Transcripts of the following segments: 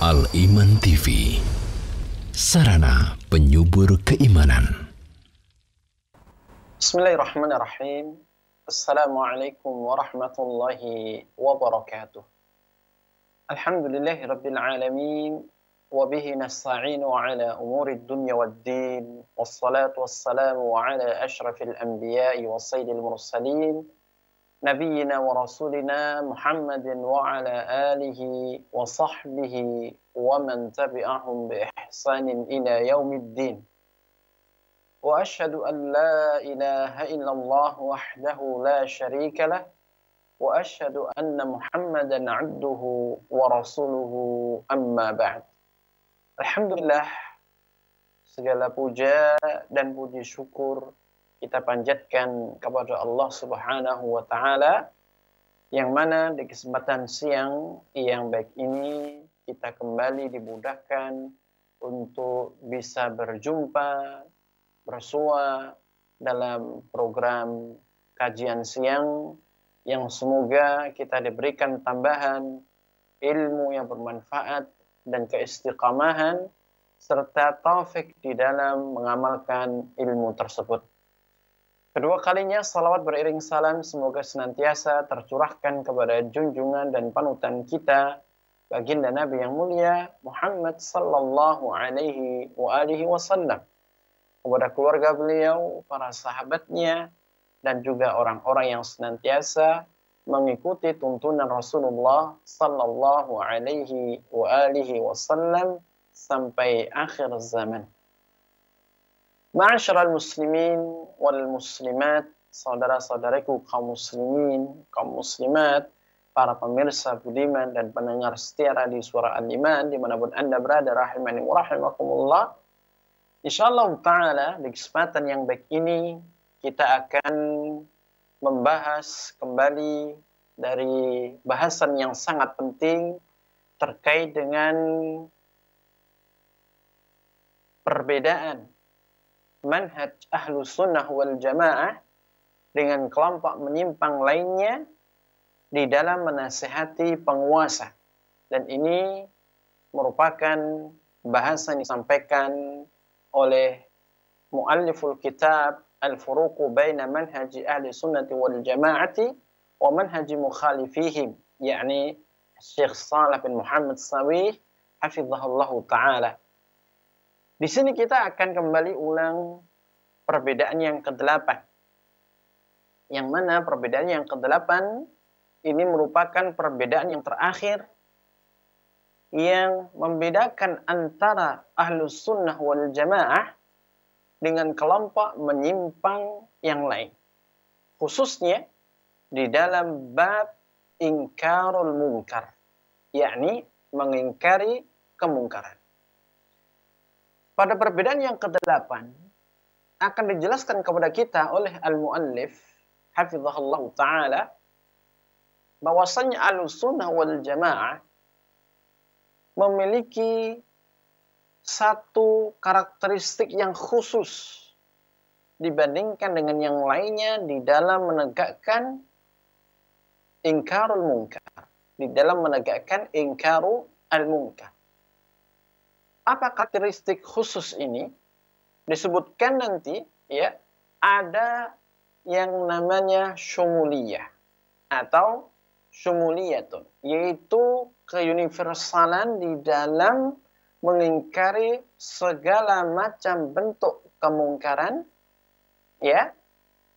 Al-Iman TV, sarana penyubur keimanan. Bismillahirrahmanirrahim. Assalamualaikum warahmatullahi wabarakatuh. Alhamdulillahi rabbil alamin. Wabihi nasta'inu ala umuri dunya waddin. Wassalatu wassalamu ala ashrafil anbiya'i wa sayyidil mursalin. Nabiyyina wa rasulina Muhammadin wa ala alihi wa sahbihi wa man tabi'ahum bi ihsanin ila yaumiddin. Wa ashhadu an la ilaha illallah wahdahu la syarika lah wa ashhadu anna Muhammadan abduhu wa rasuluhu amma ba'd. Alhamdulillah, segala puja dan puji syukur kita panjatkan kepada Allah Subhanahu wa Ta'ala, yang mana di kesempatan siang yang baik ini kita kembali dimudahkan untuk bisa berjumpa, bersua dalam program kajian siang yang semoga kita diberikan tambahan ilmu yang bermanfaat dan keistiqamahan serta taufik di dalam mengamalkan ilmu tersebut. Kedua kalinya salawat beriring salam semoga senantiasa tercurahkan kepada junjungan dan panutan kita, baginda Nabi yang mulia Muhammad sallallahu alaihi wa alihi wasallam, kepada keluarga beliau, para sahabatnya, dan juga orang-orang yang senantiasa mengikuti tuntunan Rasulullah sallallahu alaihi wa alihi wasallam sampai akhir zaman. Ma'asyiral muslimin wal muslimat, saudara-saudariku kaum muslimin, kaum muslimat, para pemirsa budiman dan pendengar setia di Suara Al-Iman dimanapun Anda berada, rahimani wa rahimakumullah. Insyaallah ta'ala di kesempatan yang baik ini kita akan membahas kembali dari bahasan yang sangat penting terkait dengan perbedaan manhaj ahlus sunnah wal jamaah dengan kelompok menyimpang lainnya di dalam menasihati penguasa. Dan ini merupakan bahasan yang disampaikan oleh mualliful kitab Al-Furuqu baina manhaji ahli sunnati wal jamaati wa manhaji mukhalifihim, yakni Syekh Shalih bin Muhammad Sawih hafizahullahu ta'ala. Di sini kita akan kembali ulang perbedaan yang ke-8. Yang mana perbedaan yang ke-8 ini merupakan perbedaan yang terakhir yang membedakan antara ahlus sunnah wal jamaah dengan kelompok menyimpang yang lain. Khususnya di dalam bab ingkarul munkar, yakni mengingkari kemungkaran. Pada perbedaan yang ke-8 akan dijelaskan kepada kita oleh al-muallif hafizahullah ta'ala bahwasanya al-sunnah wal jamaah memiliki satu karakteristik yang khusus dibandingkan dengan yang lainnya di dalam menegakkan ingkarul munkar, di dalam menegakkan ingkaru al-munkar. Apa karakteristik khusus ini? Disebutkan nanti, ya, ada yang namanya syumuliyah atau syumuliyatun, yaitu keuniversalan di dalam mengingkari segala macam bentuk kemungkaran, ya,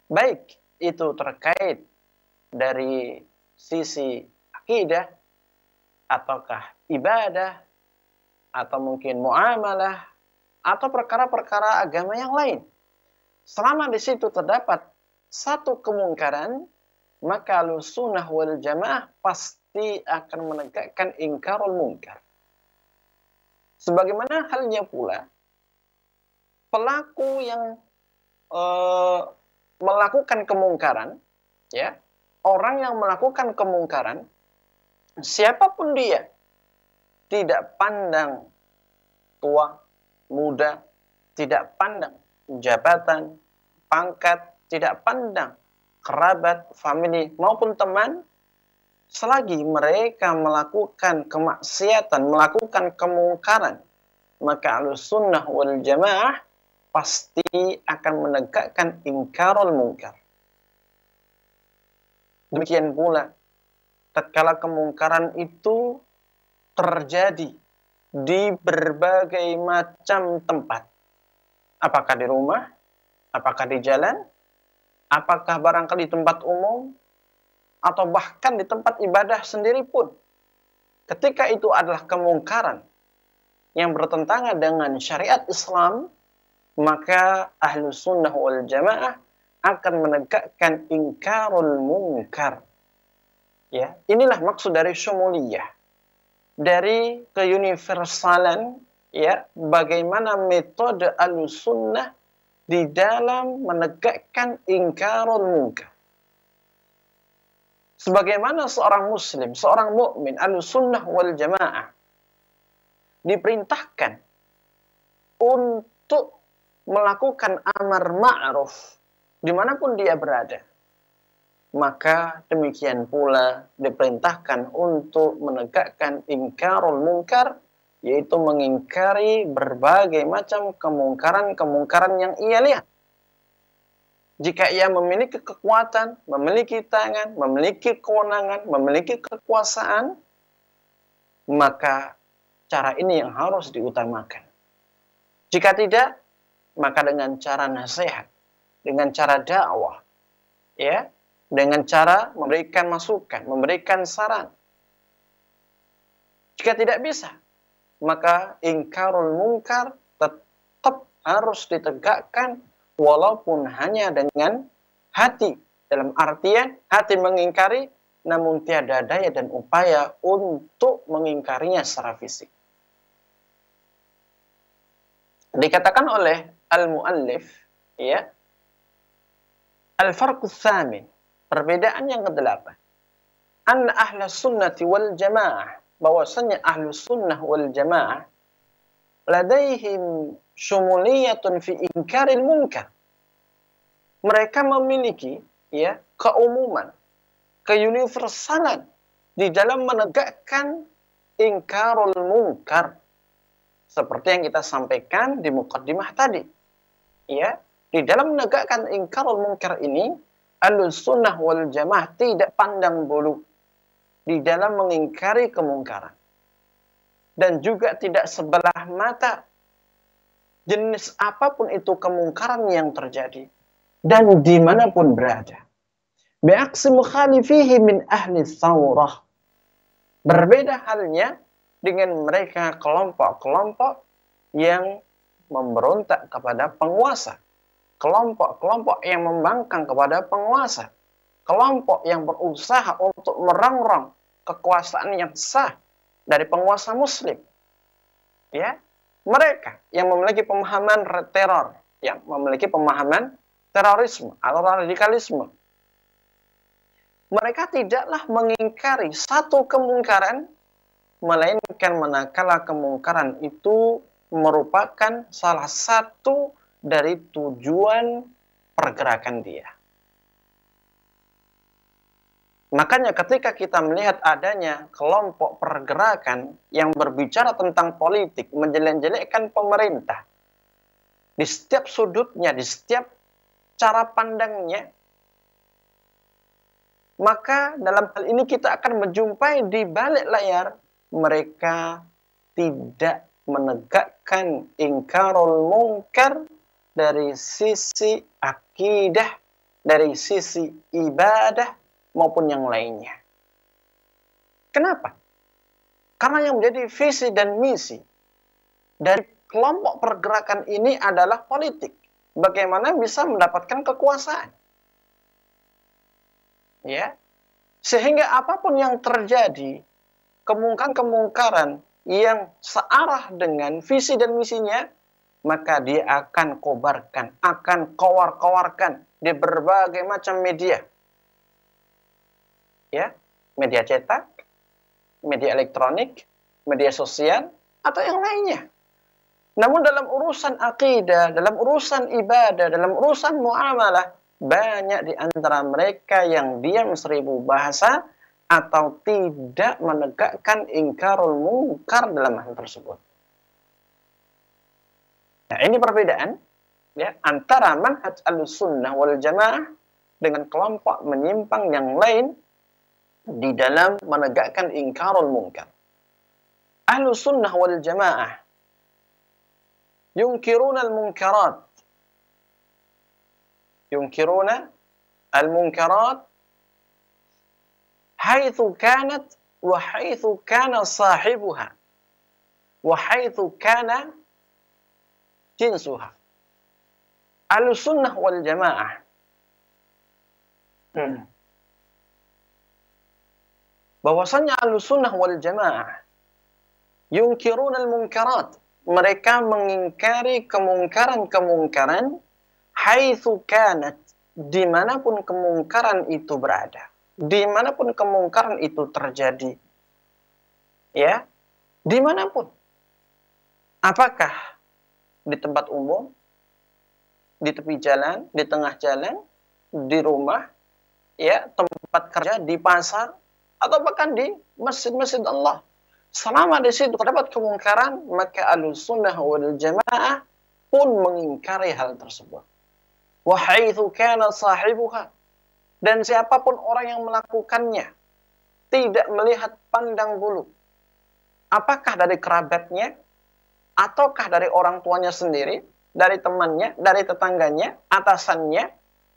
baik itu terkait dari sisi akidah ataukah ibadah, atau mungkin muamalah, atau perkara-perkara agama yang lain. Selama di situ terdapat satu kemungkaran, maka al-sunnah wal jamaah pasti akan menegakkan ingkarul munkar. Sebagaimana halnya pula pelaku yang melakukan kemungkaran, ya, orang yang melakukan kemungkaran, siapapun dia, tidak pandang tua, muda, tidak pandang jabatan, pangkat, tidak pandang kerabat, famili, maupun teman, selagi mereka melakukan kemaksiatan, melakukan kemungkaran, maka Ahlussunnah wal Jamaah pasti akan menegakkan ingkarul munkar. Demikian pula, tatkala kemungkaran itu terjadi di berbagai macam tempat, apakah di rumah, apakah di jalan, apakah barangkali di tempat umum, atau bahkan di tempat ibadah sendiri pun, ketika itu adalah kemungkaran yang bertentangan dengan syariat Islam, maka Ahlussunnah wal Jamaah akan menegakkan ingkarul munkar. Ya, inilah maksud dari syumuliyah, dari keuniversalan, ya, bagaimana metode Ahlussunnah di dalam menegakkan ingkarul munkar. Sebagaimana seorang muslim, seorang mukmin Ahlussunnah wal Jamaah diperintahkan untuk melakukan amar ma'ruf dimanapun dia berada, maka demikian pula diperintahkan untuk menegakkan ingkarul munkar, yaitu mengingkari berbagai macam kemungkaran-kemungkaran yang ia lihat. Jika ia memiliki kekuatan, memiliki tangan, memiliki kewenangan, memiliki kekuasaan, maka cara ini yang harus diutamakan. Jika tidak, maka dengan cara nasihat, dengan cara dakwah, ya, dengan cara memberikan masukan, memberikan saran. Jika tidak bisa, maka ingkarul munkar tetap harus ditegakkan, walaupun hanya dengan hati, dalam artian hati mengingkari, namun tiada daya dan upaya untuk mengingkarinya secara fisik. Dikatakan oleh al-muallif, ya, al-farqu tsamin, perbedaan yang ke-8, anna ahlus sunnati wal jamaah, bahwasanya ahlus sunnah wal jamaah ladaihim syumuliyatun fi inkaril munkar. Mereka memiliki, ya, keumuman, keuniversalan di dalam menegakkan ingkarul munkar, seperti yang kita sampaikan di muqaddimah tadi. Ya, di dalam menegakkan ingkarul munkar ini, Ahlussunnah wal Jamaah tidak pandang bulu di dalam mengingkari kemungkaran, dan juga tidak sebelah mata jenis apapun itu kemungkaran yang terjadi dan dimanapun berada. Bi'aksi mukhalifihi min ahli thawrah. Berbeda halnya dengan mereka kelompok-kelompok yang memberontak kepada penguasa, kelompok-kelompok yang membangkang kepada penguasa, kelompok yang berusaha untuk merongrong kekuasaan yang sah dari penguasa muslim. Ya, mereka yang memiliki pemahaman teror, yang memiliki pemahaman terorisme atau radikalisme, mereka tidaklah mengingkari satu kemungkaran, melainkan manakala kemungkaran itu merupakan salah satu dari tujuan pergerakan dia. Makanya ketika kita melihat adanya kelompok pergerakan yang berbicara tentang politik, menjelek-jelekkan pemerintah, di setiap sudutnya, di setiap cara pandangnya, maka dalam hal ini kita akan menjumpai di balik layar mereka tidak menegakkan ingkarul munkar dari sisi akidah, dari sisi ibadah maupun yang lainnya. Kenapa? Karena yang menjadi visi dan misi dari kelompok pergerakan ini adalah politik. Bagaimana bisa mendapatkan kekuasaan. Ya, sehingga apapun yang terjadi, kemungkaran-kemungkaran yang searah dengan visi dan misinya, maka dia akan kobarkan, akan kowar-kowarkan di berbagai macam media. Ya, media cetak, media elektronik, media sosial, atau yang lainnya. Namun dalam urusan akidah, dalam urusan ibadah, dalam urusan muamalah, banyak di antara mereka yang diam seribu bahasa, atau tidak menegakkan ingkarul munkar dalam hal tersebut. Nah, ini perbedaan ya antara manhaj Ahlussunnah wal Jamaah dengan kelompok menyimpang yang lain di dalam menegakkan ingkarul munkar. Ahlussunnah wal Jamaah yunkiruna al-munkarat. Yunkiruna al-munkarat haitsu kanat wa haitsu kana sahibuha wa haitsu kana jinsuha. Ahlussunnah wal Jamaah bahwasanya Ahlussunnah wal Jamaah yunkiruna al-munkarat, mereka mengingkari kemungkaran-kemungkaran haitsu kanat, dimanapun kemungkaran itu berada, dimanapun kemungkaran itu terjadi, ya, dimanapun. Apakah di tempat umum, di tepi jalan, di tengah jalan, di rumah, ya, tempat kerja, di pasar, atau bahkan di masjid-masjid Allah. Selama di situ terdapat kemungkaran, maka Ahlussunnah wal Jamaah pun mengingkari hal tersebut. Wa haitsu kana sahibuha, dan siapapun orang yang melakukannya tidak melihat pandang bulu, apakah dari kerabatnya, ataukah dari orang tuanya sendiri, dari temannya, dari tetangganya, atasannya,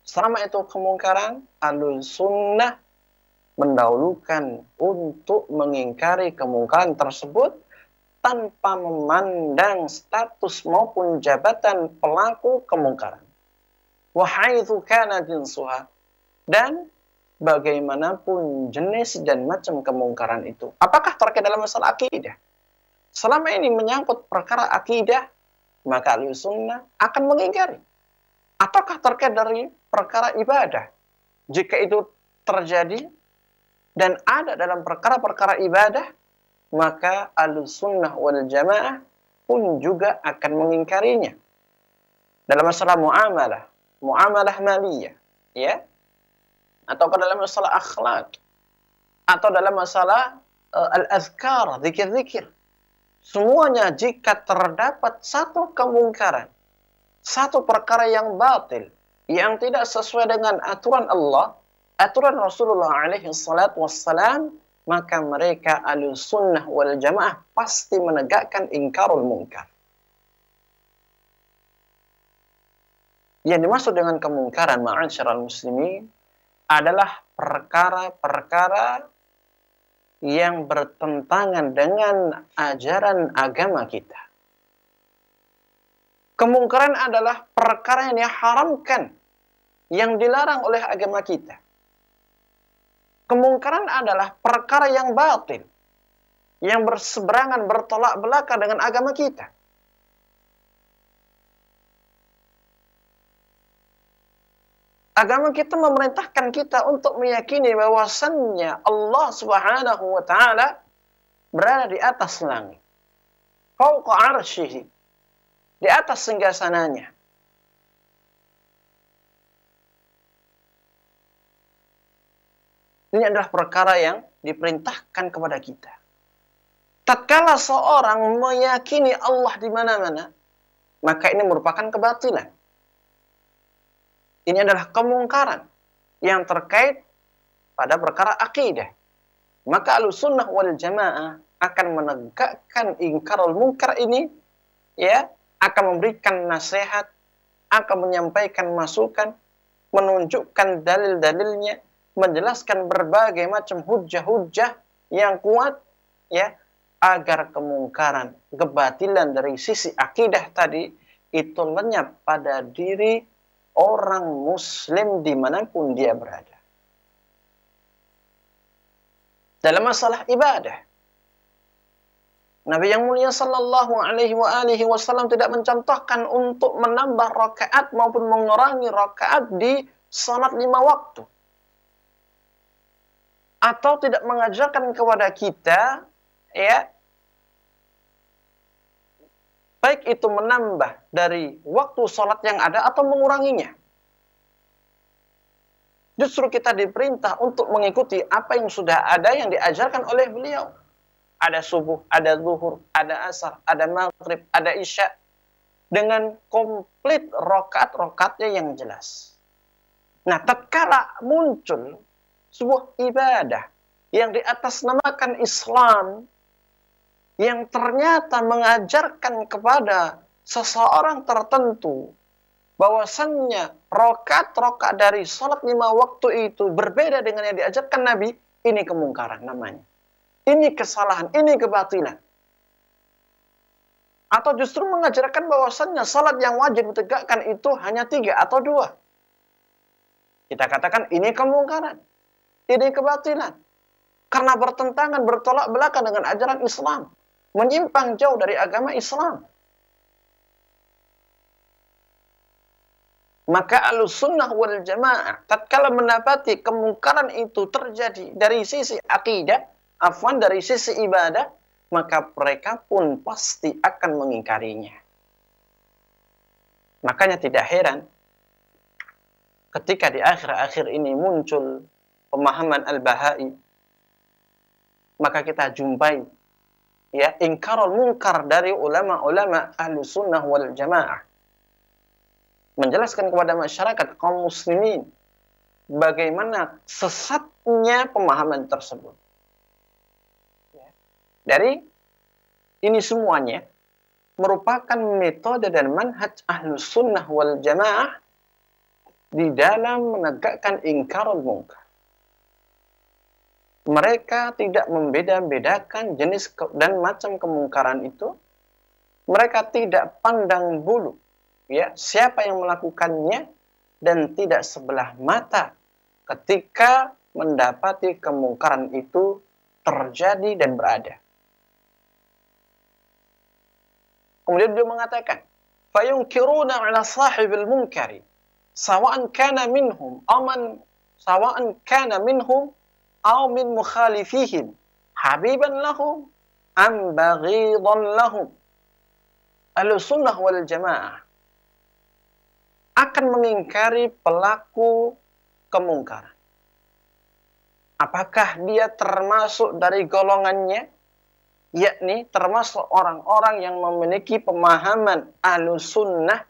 selama itu kemungkaran, Ahlussunnah mendahulukan untuk mengingkari kemungkaran tersebut tanpa memandang status maupun jabatan pelaku kemungkaran. Wa haitsu kana jinsuha, dan bagaimanapun jenis dan macam kemungkaran itu. Apakah terkait dalam masalah akidah? Selama ini menyangkut perkara akidah, maka Ahlussunnah akan mengingkari. Ataukah terkait dari perkara ibadah? Jika itu terjadi dan ada dalam perkara-perkara ibadah, maka Ahlussunnah wal Jamaah pun juga akan mengingkarinya. Dalam masalah muamalah maliyah, ya, atau dalam masalah akhlak, atau dalam masalah al-azkar, zikir-zikir, semuanya jika terdapat satu kemungkaran, satu perkara yang batil, yang tidak sesuai dengan aturan Allah, aturan Rasulullah alaihi salatu wassalam, maka mereka Ahlussunnah wal Jamaah pasti menegakkan ingkarul munkar. Yang dimaksud dengan kemungkaran, ma'asyiral muslimin, adalah perkara-perkara yang bertentangan dengan ajaran agama kita. Kemungkaran adalah perkara yang diharamkan, yang dilarang oleh agama kita. Kemungkaran adalah perkara yang batil, yang berseberangan, bertolak belakang dengan agama kita. Agama kita memerintahkan kita untuk meyakini bahwasannya Allah Subhanahu wa taala berada di atas langit, fauqa arsyihi, di atas singgasananya. Ini adalah perkara yang diperintahkan kepada kita. Tatkala seorang meyakini Allah di mana-mana, maka ini merupakan kebatilan. Ini adalah kemungkaran yang terkait pada perkara akidah. Maka Ahlussunnah wal Jamaah akan menegakkan ingkarul munkar ini, ya, akan memberikan nasihat, akan menyampaikan masukan, menunjukkan dalil-dalilnya, menjelaskan berbagai macam hujah-hujah yang kuat, ya, agar kemungkaran, kebatilan dari sisi akidah tadi itu lenyap pada diri orang muslim dimanapun dia berada. Dalam masalah ibadah, Nabi yang mulia sallallahu alaihi wasallam tidak mencontohkan untuk menambah rakaat maupun mengurangi rakaat di salat 5 waktu. Atau tidak mengajarkan kepada kita, ya, baik itu menambah dari waktu sholat yang ada atau menguranginya. Justru kita diperintah untuk mengikuti apa yang sudah ada yang diajarkan oleh beliau. Ada subuh, ada zuhur, ada asar, ada maghrib, ada isya. Dengan komplit rokat-rokatnya yang jelas. Nah, tatkala muncul sebuah ibadah yang diatasnamakan Islam, yang ternyata mengajarkan kepada seseorang tertentu bahwasannya rokat-rokat dari sholat 5 waktu itu berbeda dengan yang diajarkan Nabi, ini kemungkaran namanya. Ini kesalahan, ini kebatilan. Atau justru mengajarkan bahwasannya salat yang wajib ditegakkan itu hanya 3 atau 2. Kita katakan ini kemungkaran, ini kebatilan. Karena bertentangan, bertolak belakang dengan ajaran Islam. Menyimpang jauh dari agama Islam. Maka Ahlussunnah wal Jamaah tatkala mendapati kemungkaran itu terjadi dari sisi akidah, dari sisi ibadah, maka mereka pun pasti akan mengingkarinya. Makanya tidak heran ketika di akhir-akhir ini muncul pemahaman Al-Bahai, maka kita jumpai ya ingkarul munkar dari ulama-ulama Ahlussunnah wal Jamaah menjelaskan kepada masyarakat kaum muslimin bagaimana sesatnya pemahaman tersebut. Dari ini semuanya merupakan metode dan manhaj Ahlussunnah wal Jamaah di dalam menegakkan ingkarul munkar. Mereka tidak membeda-bedakan jenis dan macam kemungkaran itu. Mereka tidak pandang bulu ya siapa yang melakukannya, dan tidak sebelah mata ketika mendapati kemungkaran itu terjadi dan berada. Kemudian dia mengatakan, fayunkiruna 'ala sahibil munkari sawa'an kana minhum aw min mukhalifihim habiban lahum am baghidan lahum. Ahlussunnah wal Jamaah akan mengingkari pelaku kemungkaran. Apakah dia termasuk dari golongannya, yakni termasuk orang-orang yang memiliki pemahaman Ahlussunnah,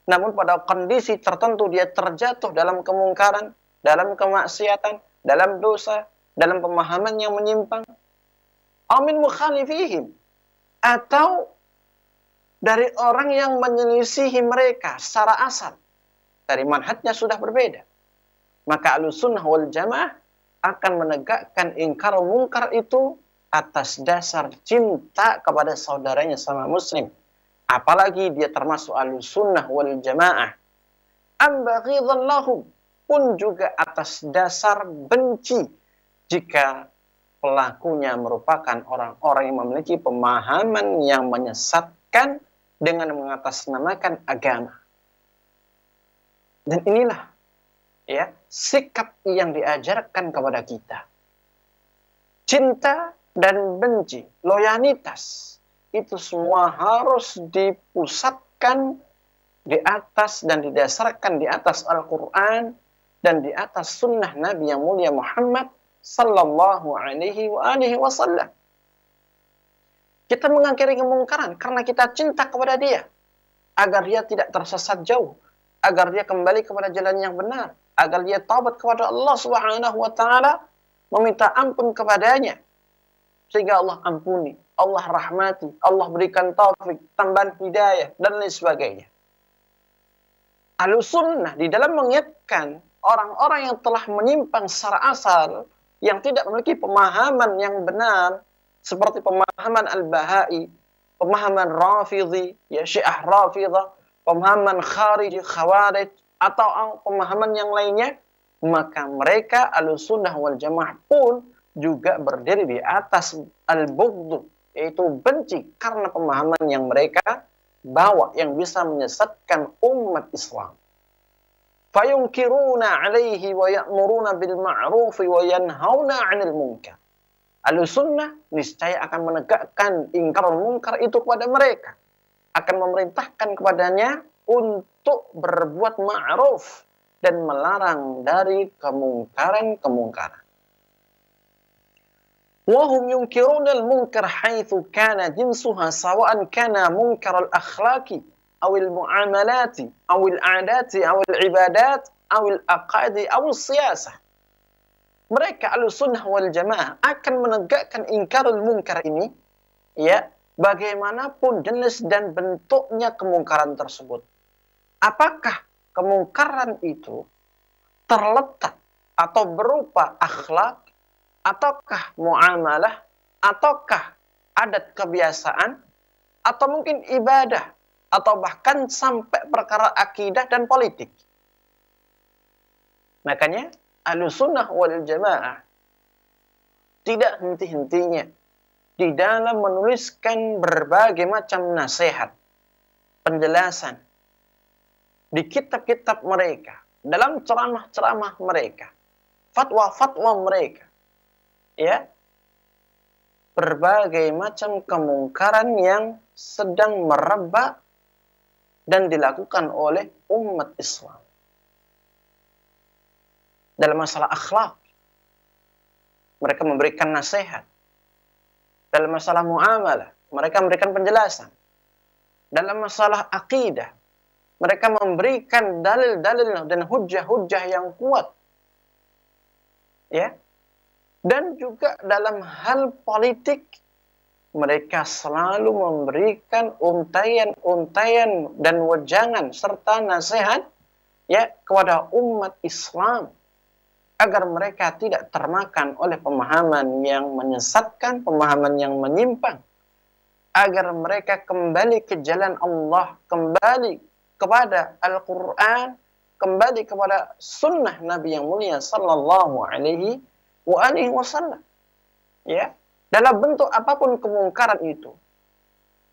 namun pada kondisi tertentu dia terjatuh dalam kemungkaran, dalam kemaksiatan, dalam dosa, dalam pemahaman yang menyimpang. Amin mukhalifihim, atau dari orang yang menyelisihi mereka secara asal, dari manhajnya sudah berbeda. Maka Ahlussunnah wal Jamaah akan menegakkan ingkar mungkar itu atas dasar cinta kepada saudaranya sama muslim. Apalagi dia termasuk Ahlussunnah wal Jamaah. Am baghidan lahum, pun juga atas dasar benci jika pelakunya merupakan orang-orang yang memiliki pemahaman yang menyesatkan dengan mengatasnamakan agama. Dan inilah ya sikap yang diajarkan kepada kita. Cinta dan benci, loyalitas, itu semua harus dipusatkan di atas dan didasarkan di atas Al-Quran dan di atas sunnah Nabi yang mulia Muhammad sallallahu alaihi wasallam. Kita mengingkari kemungkaran karena kita cinta kepada dia, agar dia tidak tersesat jauh, agar dia kembali kepada jalan yang benar, agar dia taubat kepada Allah Subhanahu wa taala, meminta ampun kepadanya, sehingga Allah ampuni, Allah rahmati, Allah berikan taufik, tambahan hidayah, dan lain sebagainya. Ahlussunnah di dalam mengingatkan orang-orang yang telah menyimpang secara asal, yang tidak memiliki pemahaman yang benar, seperti pemahaman Al-Bahai, pemahaman Rafidhi, ya Syiah Rafidah, pemahaman Khariji, Khawarij, atau pemahaman yang lainnya, maka mereka Ahlussunnah wal Jamaah pun juga berdiri di atas al-bughd, yaitu benci karena pemahaman yang mereka bawa yang bisa menyesatkan umat Islam. Fayunkiruna 'alaihi wa ya'muruna bil ma'ruf wa yanhauna 'anil munkar. Ahlussunnah niscaya akan menegakkan ingkar munkar itu kepada mereka, akan memerintahkan kepadanya untuk berbuat ma'ruf dan melarang dari kemungkaran-kemungkaran. Wahum yunkiruna al-munkar haitsu kana jinsuha sawa'an kana munkar al-akhlaqi aw al-mu'amalati aw al-'adati aw al-ibadat aw al-aqaidi aw al-siyasah. Mereka Ahlussunnah wal Jamaah akan menegakkan ingkarul munkar ini, ya, bagaimanapun jenis dan bentuknya kemungkaran tersebut. Apakah kemungkaran itu terletak atau berupa akhlak, ataukah muamalah, ataukah adat kebiasaan, atau mungkin ibadah, atau bahkan sampai perkara akidah dan politik. Makanya Ahlussunnah wal Jamaah tidak henti-hentinya di dalam menuliskan berbagai macam nasihat, penjelasan di kitab-kitab mereka, dalam ceramah-ceramah mereka, fatwa-fatwa mereka, ya, berbagai macam kemungkaran yang sedang merebak dan dilakukan oleh umat Islam. Dalam masalah akhlak, mereka memberikan nasihat. Dalam masalah muamalah, mereka memberikan penjelasan. Dalam masalah akidah, mereka memberikan dalil-dalil dan hujah-hujah yang kuat. Ya. Dan juga dalam hal politik, mereka selalu memberikan untayan-untayan dan wejangan serta nasihat, ya, kepada umat Islam agar mereka tidak termakan oleh pemahaman yang menyesatkan, pemahaman yang menyimpang, agar mereka kembali ke jalan Allah, kembali kepada Al-Quran, kembali kepada sunnah Nabi yang mulia sallallahu alaihi wasallam. Ya, dalam bentuk apapun kemungkaran itu,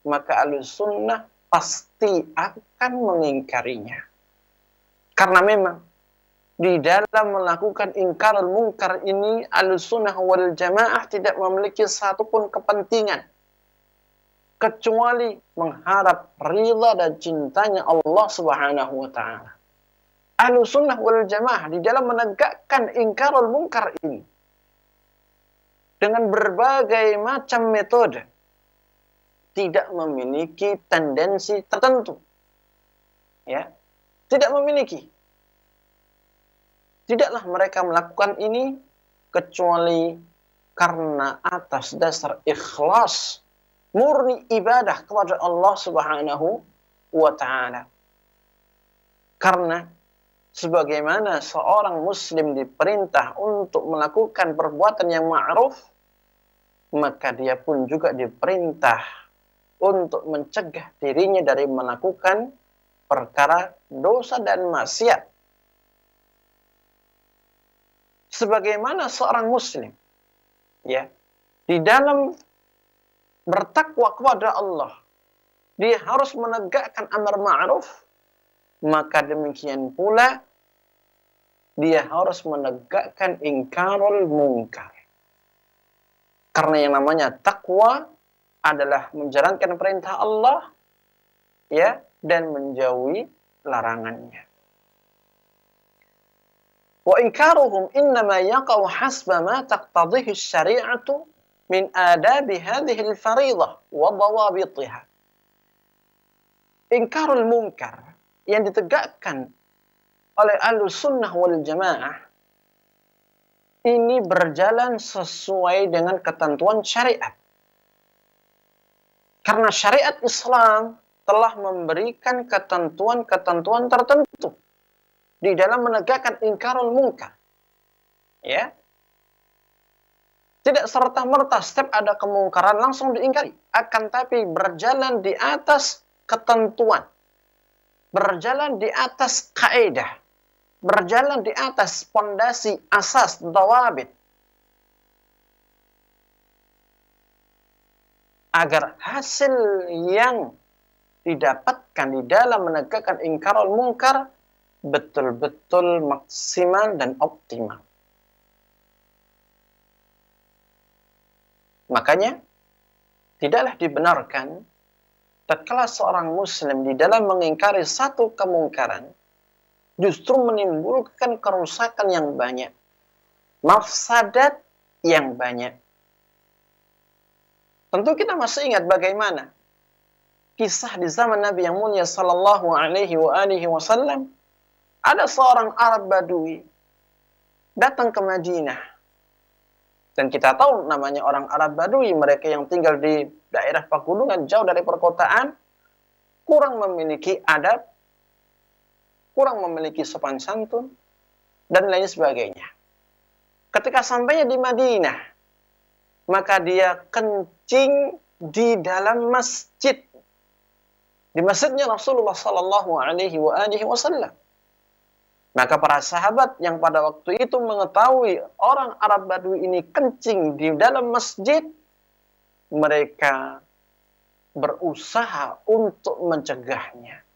maka Ahlussunnah pasti akan mengingkarinya. Karena memang di dalam melakukan ingkarul munkar ini, Ahlussunnah wal Jamaah tidak memiliki satupun kepentingan kecuali mengharap ridha dan cintanya Allah Subhanahu wa taala. Ahlussunnah wal Jamaah di dalam menegakkan ingkarul munkar ini dengan berbagai macam metode, tidak memiliki tendensi tertentu. Ya, tidak memiliki. Tidaklah mereka melakukan ini kecuali karena atas dasar ikhlas, murni ibadah kepada Allah Subhanahu wa taala. Karena sebagaimana seorang muslim diperintah untuk melakukan perbuatan yang ma'ruf, maka dia pun juga diperintah untuk mencegah dirinya dari melakukan perkara dosa dan maksiat. Sebagaimana seorang muslim, ya, di dalam bertakwa kepada Allah, dia harus menegakkan amar ma'ruf, maka demikian pula dia harus menegakkan ingkarul munkar. Karena yang namanya takwa adalah menjalankan perintah Allah, ya, dan menjauhi larangannya. Wa inkaruhum innama yaqau hasba ma taqtadhihi asy-syari'atu min adabi hadhihi al-fariidah wa dhawabitiha. Ingkarul munkar yang ditegakkan oleh Ahlussunnah wal Jamaah ini berjalan sesuai dengan ketentuan syariat. Karena syariat Islam telah memberikan ketentuan-ketentuan tertentu di dalam menegakkan ingkarul munkar. Ya. Tidak serta-merta setiap ada kemungkaran langsung diingkari, akan tapi berjalan di atas ketentuan, berjalan di atas kaidah, berjalan di atas pondasi asas dawabit, agar hasil yang didapatkan di dalam menegakkan ingkarul munkar betul-betul maksimal dan optimal. Makanya tidaklah dibenarkan tatkala seorang muslim di dalam mengingkari satu kemungkaran, justru menimbulkan kerusakan yang banyak, mafsadat yang banyak. Tentu kita masih ingat bagaimana kisah di zaman Nabi yang mulia sallallahu alaihi wasallam. Ada seorang Arab Badui datang ke Madinah. Dan kita tahu namanya orang Arab Badui, mereka yang tinggal di daerah pegunungan jauh dari perkotaan, kurang memiliki adab, kurang memiliki sopan santun, dan lain sebagainya. Ketika sampainya di Madinah, maka dia kencing di dalam masjid, di masjidnya Rasulullah sallallahu alaihi wasallam. Maka para sahabat yang pada waktu itu mengetahui orang Arab Badui ini kencing di dalam masjid, mereka berusaha untuk mencegahnya.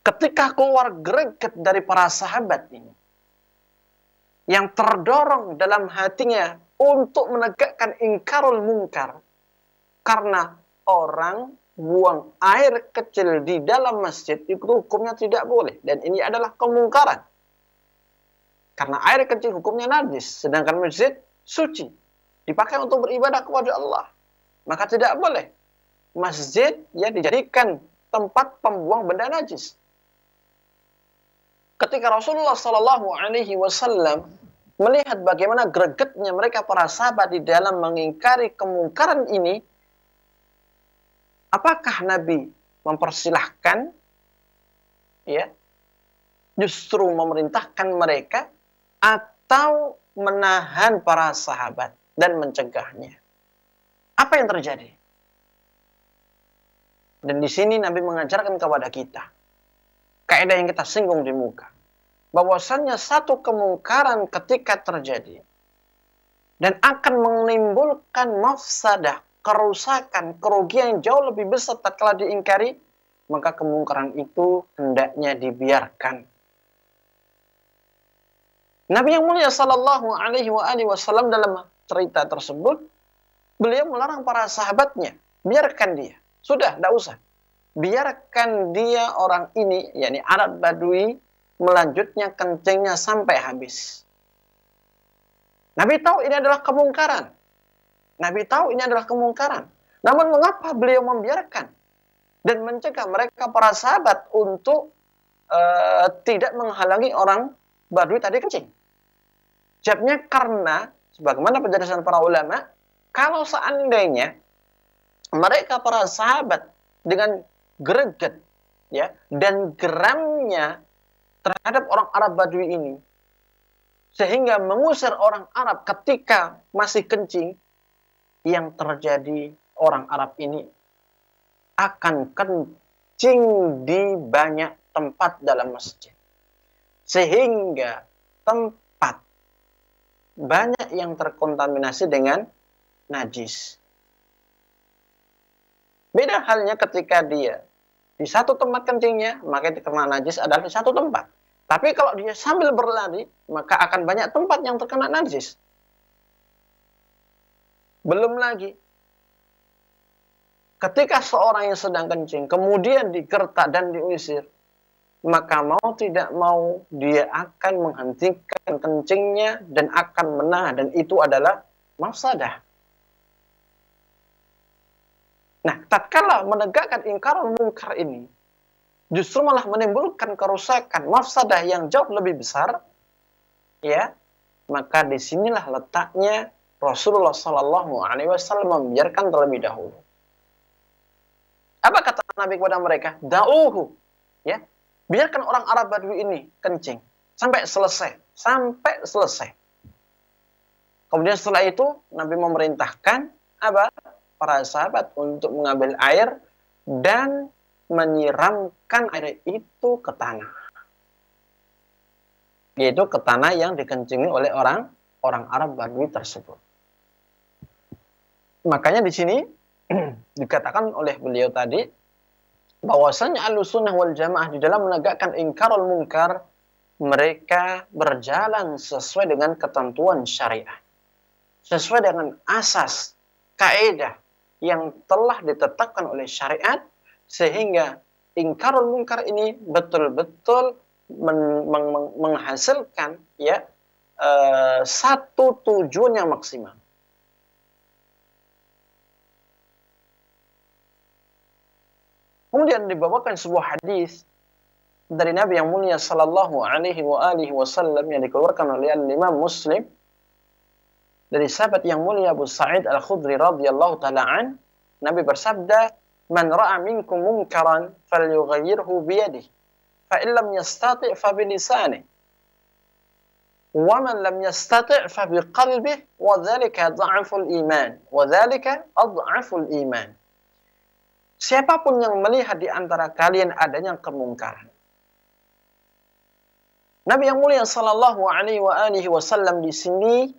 Ketika keluar greget dari para sahabat ini, yang terdorong dalam hatinya untuk menegakkan ingkarul munkar, karena orang buang air kecil di dalam masjid itu hukumnya tidak boleh, dan ini adalah kemungkaran. Karena air kecil hukumnya najis, sedangkan masjid suci, dipakai untuk beribadah kepada Allah. Maka tidak boleh masjid ya dijadikan tempat pembuang benda najis. Ketika Rasulullah Shallallahu Alaihi Wasallam melihat bagaimana gregetnya mereka para sahabat di dalam mengingkari kemungkaran ini, apakah Nabi mempersilahkan, ya, justru memerintahkan mereka, atau menahan para sahabat dan mencegahnya? Apa yang terjadi? Dan di sini Nabi mengajarkan kepada kita kaidah yang kita singgung di muka, bahwasannya satu kemungkaran ketika terjadi dan akan menimbulkan mafsadah, kerusakan, kerugian yang jauh lebih besar tatkala diingkari, maka kemungkaran itu hendaknya dibiarkan. Nabi yang mulia sallallahu alaihi wasallam dalam cerita tersebut, beliau melarang para sahabatnya, biarkan dia, sudah, tidak usah. Biarkan dia orang ini, yakni Arab Badui, melanjutnya kencingnya sampai habis. Nabi tahu ini adalah kemungkaran. Nabi tahu ini adalah kemungkaran. Namun mengapa beliau membiarkan dan mencegah mereka para sahabat untuk tidak menghalangi orang Badui tadi kencing? Jawabnya karena, sebagaimana penjelasan para ulama, kalau seandainya mereka para sahabat dengan greget, ya, dan geramnya terhadap orang Arab Badui ini, sehingga mengusir orang Arab ketika masih kencing, yang terjadi orang Arab ini akan kencing di banyak tempat dalam masjid, sehingga tempat banyak yang terkontaminasi dengan najis. Beda halnya ketika dia di satu tempat kencingnya, maka terkena najis adalah di satu tempat. Tapi kalau dia sambil berlari, maka akan banyak tempat yang terkena najis. Belum lagi, ketika seorang yang sedang kencing, kemudian digertak dan diusir, maka mau tidak mau, dia akan menghentikan kencingnya dan akan menahan, dan itu adalah mafsadah. Nah, tatkala menegakkan ingkarul munkar ini, justru malah menimbulkan kerusakan, mafsadah yang jauh lebih besar, ya, maka disinilah letaknya Rasulullah Sallallahu Alaihi Wasallam membiarkan terlebih dahulu. Apa kata Nabi kepada mereka? Da'uhu, ya, biarkan orang Arab Badui ini kencing sampai selesai, sampai selesai. Kemudian setelah itu Nabi memerintahkan apa? Para sahabat untuk mengambil air dan menyiramkan air itu ke tanah, yaitu ke tanah yang dikencingi oleh orang Arab Badui tersebut. Makanya di sini dikatakan oleh beliau tadi bahwasanya Ahlussunnah wal Jamaah di dalam menegakkan ingkarul munkar, mereka berjalan sesuai dengan ketentuan syariat, sesuai dengan asas kaidah yang telah ditetapkan oleh syariat, sehingga ingkarul munkar ini betul-betul menghasilkan ya satu tujuan yang maksimal. Kemudian dibawakan sebuah hadis dari Nabi yang mulia sallallahu alaihi wasallam yang dikeluarkan oleh Imam Muslim dari sahabat yang mulia Abu Sa'id Al-Khudri radhiyallahu taala an. Nabi bersabda, "Man ra'a minkum munkaran falyughayyirhu bi yadihi, fa in lam yastati' fa bi lisanihi, wa man lam yastati' fa bi qalbihi, wa dzalika dha'ful iman, wa dzalika adhaful iman." Siapapun yang melihat di antara kalian adanya kemungkaran. Nabi yang mulia sallallahu alaihi wasallam di sini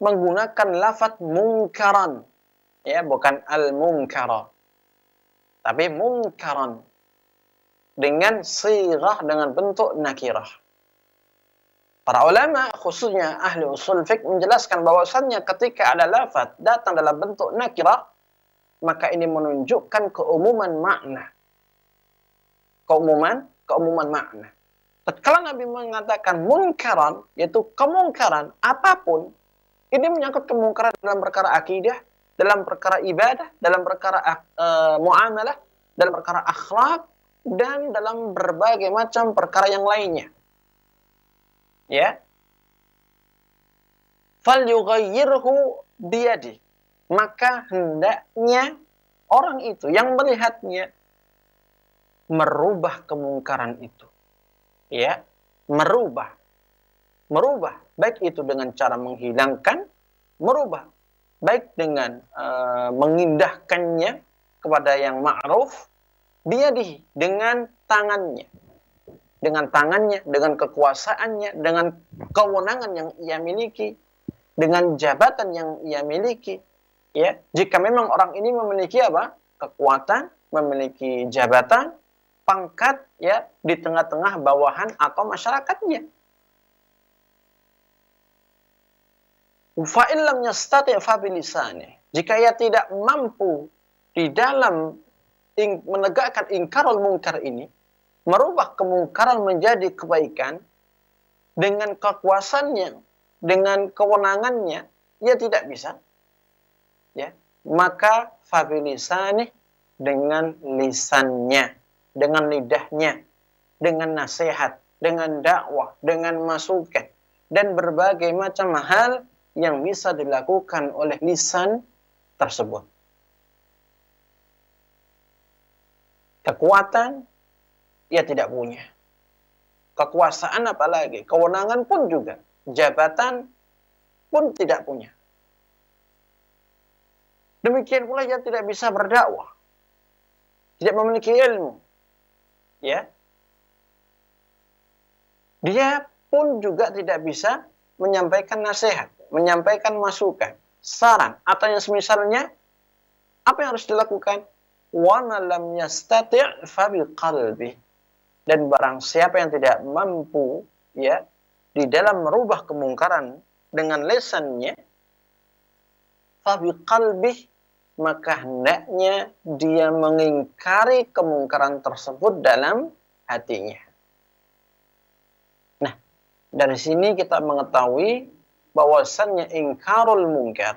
menggunakan lafaz mungkaran, ya, bukan al-munkara, tapi mungkaran dengan sighah, dengan bentuk nakirah. Para ulama khususnya ahli usul fiqh menjelaskan bahwasannya ketika ada lafaz datang dalam bentuk nakirah, maka ini menunjukkan keumuman makna. Keumuman makna. Tatkala Nabi mengatakan munkaran, yaitu kemungkaran apapun, ini menyangkut kemungkaran dalam perkara akidah, dalam perkara ibadah, dalam perkara muamalah, dalam perkara akhlak, dan dalam berbagai macam perkara yang lainnya. Ya. Falyughayyirhu biyadihi. Maka hendaknya orang itu yang melihatnya merubah kemungkaran itu. Ya, merubah baik itu dengan cara menghilangkan, merubah baik dengan mengindahkannya kepada yang ma'ruf, biyadihi, dengan tangannya, dengan kekuasaannya, dengan kewenangan yang ia miliki, dengan jabatan yang ia miliki. Ya, jika memang orang ini memiliki apa? Kekuatan, memiliki jabatan, pangkat, ya, di tengah-tengah bawahan atau masyarakatnya. Fa in lam yastati' fa bilisani. Jika ia tidak mampu di dalam menegakkan ingkarul mungkar ini, merubah kemungkaran menjadi kebaikan dengan kekuasaannya, dengan kewenangannya, ia tidak bisa. Ya, maka fabilisani, dengan lisannya, dengan lidahnya, dengan nasihat, dengan dakwah, dengan masukan, dan berbagai macam hal yang bisa dilakukan oleh lisan tersebut. Kekuatan ia tidak punya, kekuasaan apalagi, kewenangan pun juga, jabatan pun tidak punya. Demikian pula dia tidak bisa berdakwah, tidak memiliki ilmu. Ya, dia pun juga tidak bisa menyampaikan nasihat, menyampaikan masukan, saran, atau yang semisalnya. Apa yang harus dilakukan? Wa man lam yastati' fa biqalbi. Dan barang siapa yang tidak mampu, ya, di dalam merubah kemungkaran dengan lisannya, fa biqalbi, maka hendaknya dia mengingkari kemungkaran tersebut dalam hatinya. Nah, dari sini kita mengetahui bahwasannya ingkarul mungkar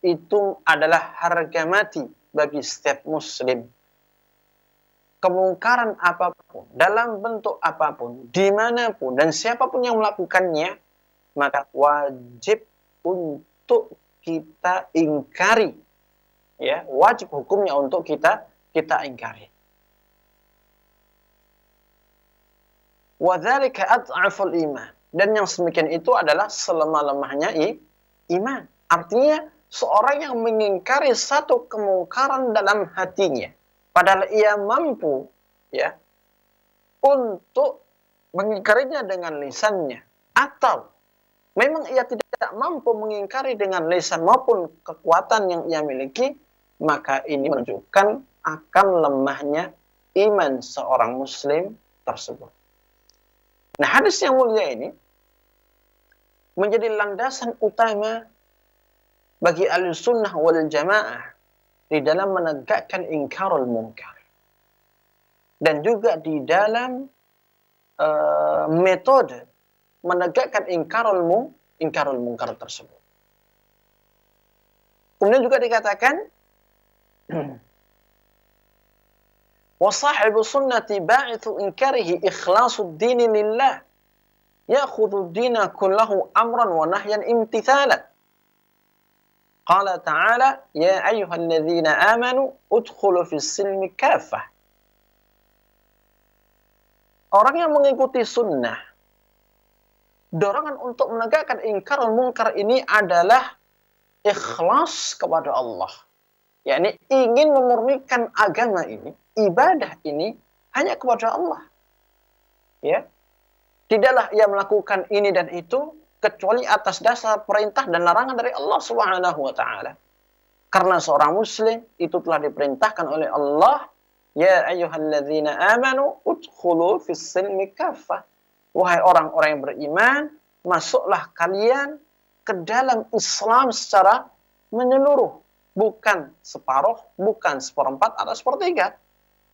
itu adalah harga mati bagi setiap muslim. Kemungkaran apapun, dalam bentuk apapun, dimanapun, dan siapapun yang melakukannya, maka wajib untuk kita ingkari. Ya, wajib hukumnya untuk kita ingkari. Wa dzalika adhaful iman. Dan yang semikian itu adalah selemah-lemahnya iman. Artinya seorang yang mengingkari satu kemungkaran dalam hatinya, padahal ia mampu, ya, untuk mengingkarinya dengan lisannya, atau memang ia tidak mampu mengingkari dengan lisan maupun kekuatan yang ia miliki, maka ini menunjukkan akan lemahnya iman seorang muslim tersebut. Nah, hadis yang mulia ini menjadi landasan utama bagi Ahlussunnah wal Jamaah di dalam menegakkan ingkarul munkar, dan juga di dalam metode menegakkan ingkarul mungkar tersebut. Kemudian juga dikatakan wa sahibu sunnati ba'ithu inkarihi ikhlasu dini lillah ya'khudhu dina kullahu amran wa nahyan imtithalan. Qala ta'ala ya ayyuhalladzina amanu udkhulu fis silmi kafah. Orang yang mengikuti sunnah, dorongan untuk menegakkan ingkarul mungkar ini adalah ikhlas kepada Allah. Yakni ingin memurnikan agama ini, ibadah ini hanya kepada Allah. Ya. Tidaklah ia melakukan ini dan itu kecuali atas dasar perintah dan larangan dari Allah Subhanahu wa taala. Karena seorang muslim itu telah diperintahkan oleh Allah, ya ayyuhalladzina amanu udkhulu fis silmi kaffah. Wahai orang-orang yang beriman, masuklah kalian ke dalam Islam secara menyeluruh, bukan separuh, bukan seperempat atau sepertiga.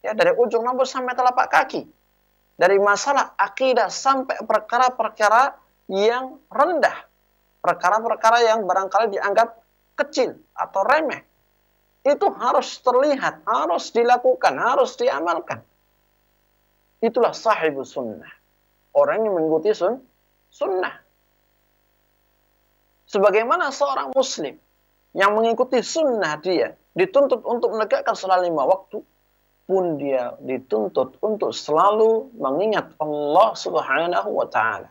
Ya, dari ujung rambut sampai telapak kaki. Dari masalah akidah sampai perkara-perkara yang rendah, perkara-perkara yang barangkali dianggap kecil atau remeh, itu harus terlihat, harus dilakukan, harus diamalkan. Itulah sahibu sunnah, orang yang mengikuti sunnah. Sebagaimana seorang muslim yang mengikuti sunnah, dia dituntut untuk menegakkan salat 5 waktu, pun dia dituntut untuk selalu mengingat Allah Subhanahu wa taala.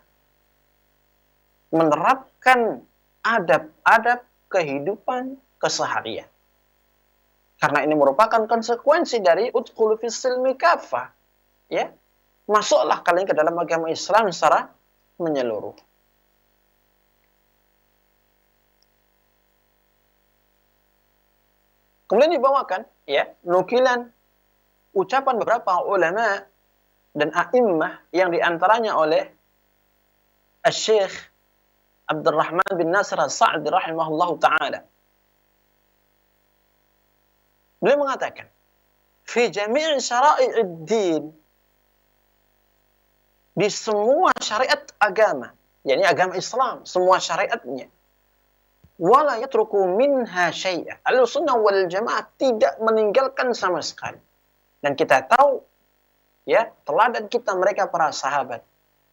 Menerapkan adab-adab kehidupan keseharian. Karena ini merupakan konsekuensi dari udkhulu fis silmi kafah. Ya. Masuklah kalian ke dalam agama Islam secara menyeluruh. Kemudian dibawakan ya nukilan ucapan beberapa ulama dan a'immah yang diantaranya oleh Syekh Abdurrahman bin Nasir As-Sa'di rahimahullahu ta'ala. Beliau mengatakan, fi jami' syara'i'id din, di semua syariat agama, yakni agama Islam, semua syariatnya, wala yatruku minha syai'a. Ahlussunnah wal jamaah tidak meninggalkan sama sekali. Dan kita tahu ya, teladan kita mereka para sahabat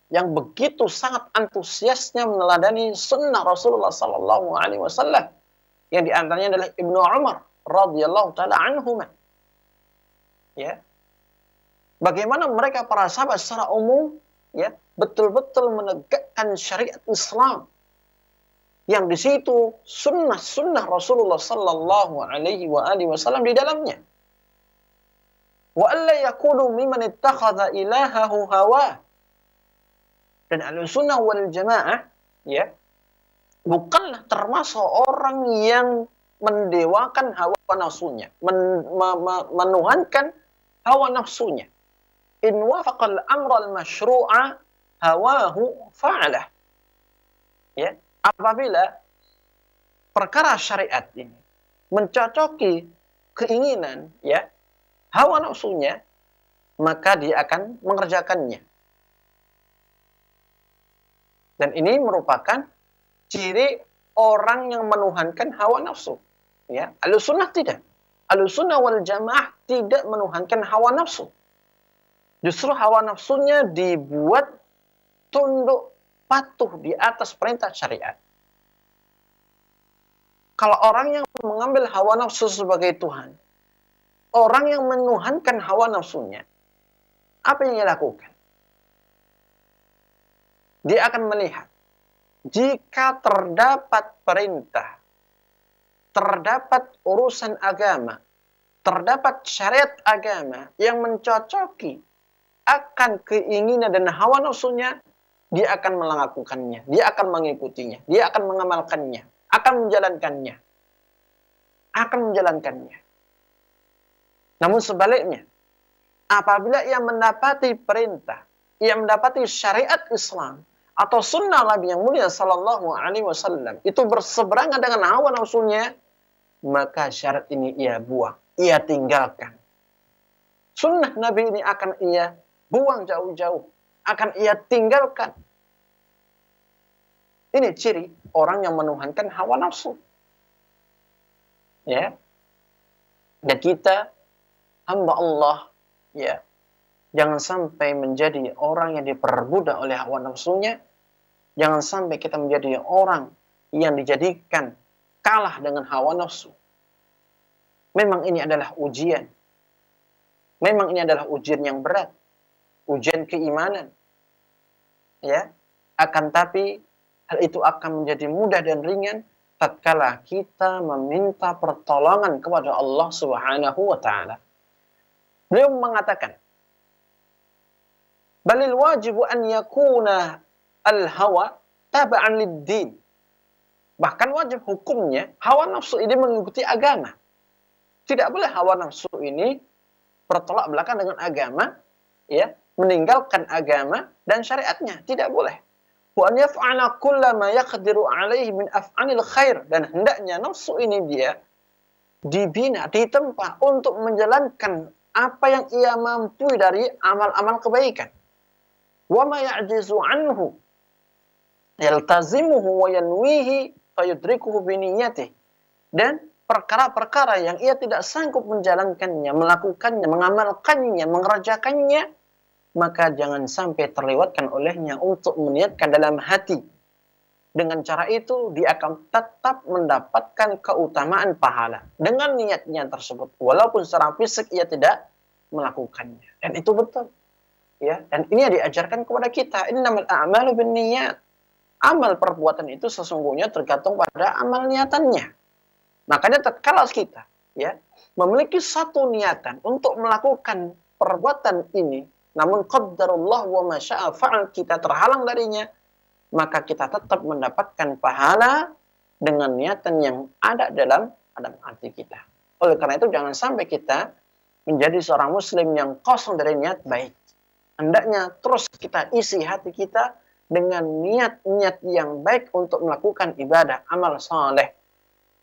yang begitu sangat antusiasnya meneladani sunnah Rasulullah sallallahu alaihi wasallam, yang diantaranya adalah Ibnu Umar radhiyallahu taala anhuma. Ya. Bagaimana mereka para sahabat secara umum ya, betul-betul menegakkan syariat Islam yang di situ sunnah-sunnah Rasulullah sallallahu alaihi wasallam di dalamnya. Wa alla yakunu mimman ittakhadha ilahahu hawa. Dan Ahlussunnah wal Jamaah ya bukanlah termasuk orang yang mendewakan hawa nafsunya, menuhankan hawa nafsunya. In wafaqal amra al-masyru'a hawahu fa'alah. Ya, apabila perkara syariat ini mencocoki keinginan ya hawa nafsunya, maka dia akan mengerjakannya. Dan ini merupakan ciri orang yang menuhankan hawa nafsu. Ya, Ahlussunnah tidak. Ahlussunnah wal Jamaah tidak menuhankan hawa nafsu. Justru hawa nafsunya dibuat tunduk patuh di atas perintah syariat. Kalau orang yang mengambil hawa nafsu sebagai Tuhan, orang yang menuhankan hawa nafsunya, apa yang dia lakukan? Dia akan melihat jika terdapat perintah, terdapat urusan agama, terdapat syariat agama yang mencocoki akan keinginan dan hawa nafsunya, dia akan melakukannya, dia akan mengikutinya, dia akan mengamalkannya, akan menjalankannya. Namun sebaliknya, apabila ia mendapati perintah, ia mendapati syariat Islam atau sunnah Nabi yang mulia sallallahu alaihi wasallam itu berseberangan dengan hawa nafsunya, maka syariat ini ia buang, ia tinggalkan. Sunnah Nabi ini akan ia buang jauh-jauh, akan ia tinggalkan. Ini ciri orang yang menuhankan hawa nafsu. Ya. Dan kita hamba Allah, ya, jangan sampai menjadi orang yang diperbudak oleh hawa nafsunya. Jangan sampai kita menjadi orang yang dijadikan kalah dengan hawa nafsu. Memang ini adalah ujian. Memang ini adalah ujian yang berat. Ujian keimanan. Ya. Akan tapi hal itu akan menjadi mudah dan ringan tatkala kita meminta pertolongan kepada Allah Subhanahu wa taala. Beliau mengatakan, "Balil wajibu an yakuna al-hawa taba'an lid-din." Bahkan wajib hukumnya hawa nafsu ini mengikuti agama. Tidak boleh hawa nafsu ini bertolak belakang dengan agama, ya, meninggalkan agama dan syariatnya. Tidak boleh. Wa an yaf'ala kulla ma yaqdiru alaihi min af'alil khair, dan hendaknya nafsu ini dia dibina, ditempa untuk menjalankan apa yang ia mampu dari amal-amal kebaikan. Wa ma ya'jizu anhu yaltazimuhu wa yanwihi fayudrikuhu bi niyyatihi, dan perkara-perkara yang ia tidak sanggup menjalankannya, melakukannya, mengamalkannya, mengerjakannya, maka jangan sampai terlewatkan olehnya untuk meniatkan dalam hati. Dengan cara itu, dia akan tetap mendapatkan keutamaan pahala dengan niatnya tersebut, walaupun secara fisik ia tidak melakukannya. Dan itu betul. Ya, dan ini yang diajarkan kepada kita, innamal a'malu binniyat. Amal perbuatan itu sesungguhnya tergantung pada amal niatannya. Makanya tatkala kita, ya, memiliki satu niatan untuk melakukan perbuatan ini, namun qaddarullah wa ma syaa fa'al, kita terhalang darinya, maka kita tetap mendapatkan pahala dengan niatan yang ada dalam hati kita. Oleh karena itu jangan sampai kita menjadi seorang muslim yang kosong dari niat baik. Hendaknya terus kita isi hati kita dengan niat-niat yang baik untuk melakukan ibadah, amal saleh.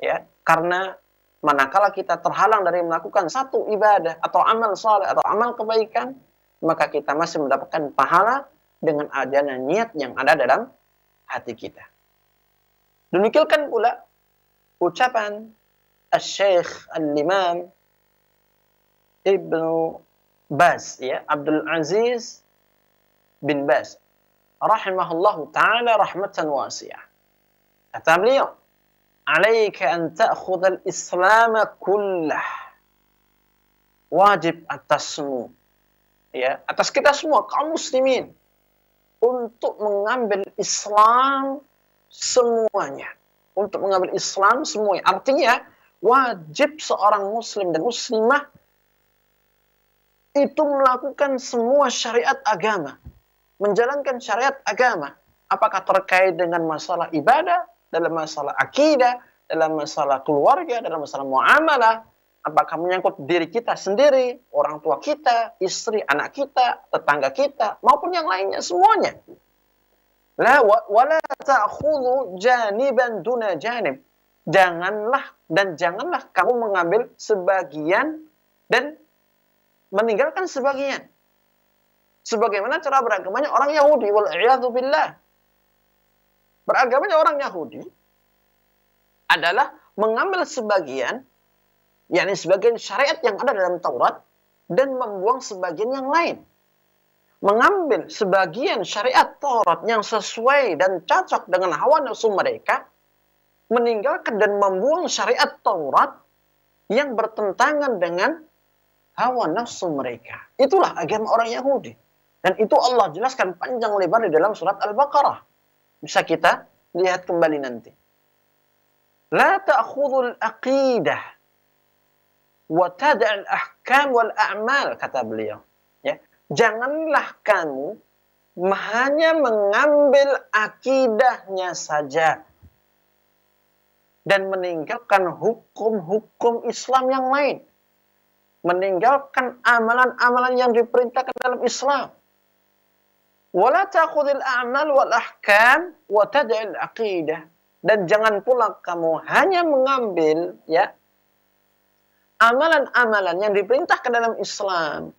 Ya, karena manakala kita terhalang dari melakukan satu ibadah atau amal saleh atau amal kebaikan, maka kita masih mendapatkan pahala dengan adanya niat yang ada dalam hati kita. Demikian pula ucapan Asy-Syaikh Al-Imam Ibnu Baz, ya, Abdul Aziz bin Baz rahimahullahu ta'ala rahmatan wasi'ah. Kata beliau, "Alaika an ta'khudhal Islam kullah." Wajib atasmu, ya, atas kita semua kaum muslimin, untuk mengambil Islam semuanya. Untuk mengambil Islam semuanya. Artinya, wajib seorang muslim dan muslimah itu melakukan semua syariat agama. Menjalankan syariat agama. Apakah terkait dengan masalah ibadah, dalam masalah akidah, dalam masalah keluarga, dalam masalah muamalah, apakah menyangkut diri kita sendiri, orang tua kita, istri, anak kita, tetangga kita, maupun yang lainnya semuanya. La wala ta'khudhu janiban duna janib. Janganlah kamu mengambil sebagian dan meninggalkan sebagian. Sebagaimana cara beragamanya orang Yahudi, wal a'yadzu billah. Beragamanya orang Yahudi adalah mengambil sebagian, yakni sebagian syariat yang ada dalam Taurat, dan membuang sebagian yang lain. Mengambil sebagian syariat Taurat yang sesuai dan cocok dengan hawa nafsu mereka, meninggalkan dan membuang syariat Taurat yang bertentangan dengan hawa nafsu mereka. Itulah agama orang Yahudi. Dan itu Allah jelaskan panjang lebar di dalam surat Al-Baqarah. Bisa kita lihat kembali nanti. La ta'khudhul aqidah wa tada'al ahkam wal a'mal, kata beliau. Ya, janganlah kamu hanya mengambil akidahnya saja dan meninggalkan hukum-hukum Islam yang lain. Meninggalkan amalan-amalan yang diperintahkan dalam Islam. Wala ta'khudhil a'mal wal ahkam wa tad'il aqidah, dan jangan pula kamu hanya mengambil, ya, amalan-amalan yang diperintahkan dalam Islam,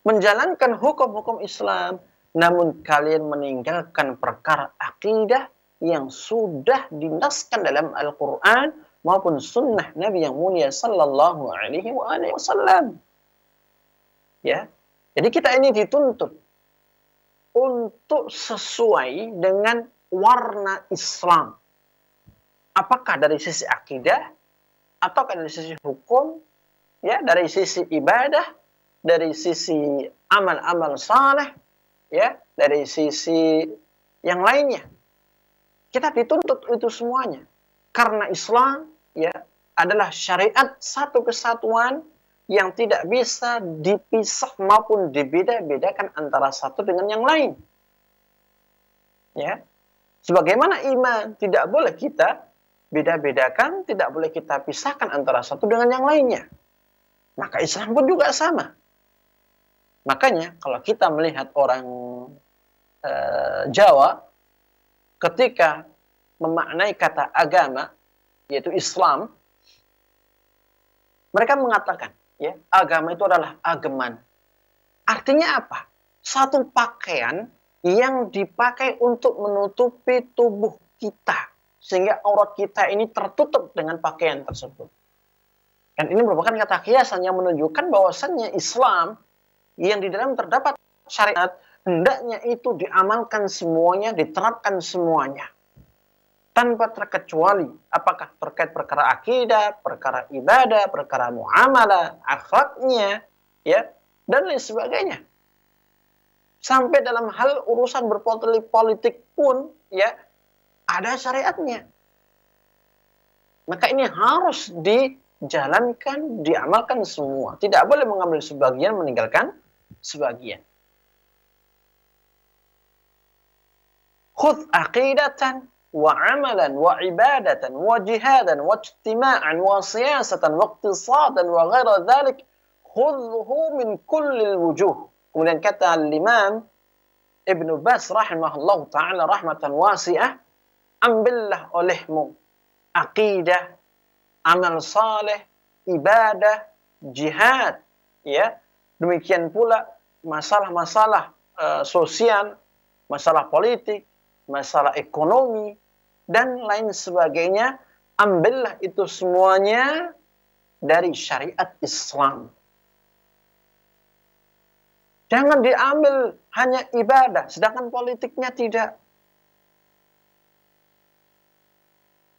menjalankan hukum-hukum Islam, namun kalian meninggalkan perkara akidah yang sudah dinaskan dalam Al-Quran maupun sunnah Nabi yang mulia sallallahu alaihi wasallam. Ya, jadi kita ini dituntut untuk sesuai dengan warna Islam. Apakah dari sisi akidah, atau dari sisi hukum, ya, dari sisi ibadah, dari sisi amal-amal saleh, ya, dari sisi yang lainnya. Kita dituntut itu semuanya. Karena Islam, ya, adalah syariat satu kesatuan yang tidak bisa dipisah maupun dibeda-bedakan antara satu dengan yang lain. Ya. Sebagaimana iman tidak boleh kita beda-bedakan, tidak boleh kita pisahkan antara satu dengan yang lainnya. Maka Islam pun juga sama. Makanya kalau kita melihat orang Jawa ketika memaknai kata agama, yaitu Islam, mereka mengatakan, ya, agama itu adalah ageman. Artinya apa? Satu pakaian yang dipakai untuk menutupi tubuh kita, sehingga aurat kita ini tertutup dengan pakaian tersebut. Dan ini merupakan kata kiasan yang menunjukkan bahwasannya Islam yang di dalam terdapat syariat, hendaknya itu diamalkan semuanya, diterapkan semuanya. Tanpa terkecuali, apakah terkait perkara akidah, perkara ibadah, perkara muamalah, akhlaknya, ya, dan lain sebagainya. Sampai dalam hal urusan berpolitik pun, ya, ada syariatnya. Maka ini harus dijalankan, diamalkan semua. Tidak boleh mengambil sebagian, meninggalkan sebagian. Khudh aqidatan wa amalan wa ibadatan wa jihadan wa ijtima'an wa siyasatan wa iqtisadan wa ghaira dhalik khudhu min kulli wujuh. Kemudian kata Imam Ibn Bas rahimahullah ta'ala rahmatan wasi'ah, ambillah olehmu aqidah, amal saleh, ibadah, jihad, ya. Demikian pula masalah-masalah sosial, masalah politik, masalah ekonomi, dan lain sebagainya. Ambillah itu semuanya dari syariat Islam. Jangan diambil hanya ibadah, sedangkan politiknya tidak.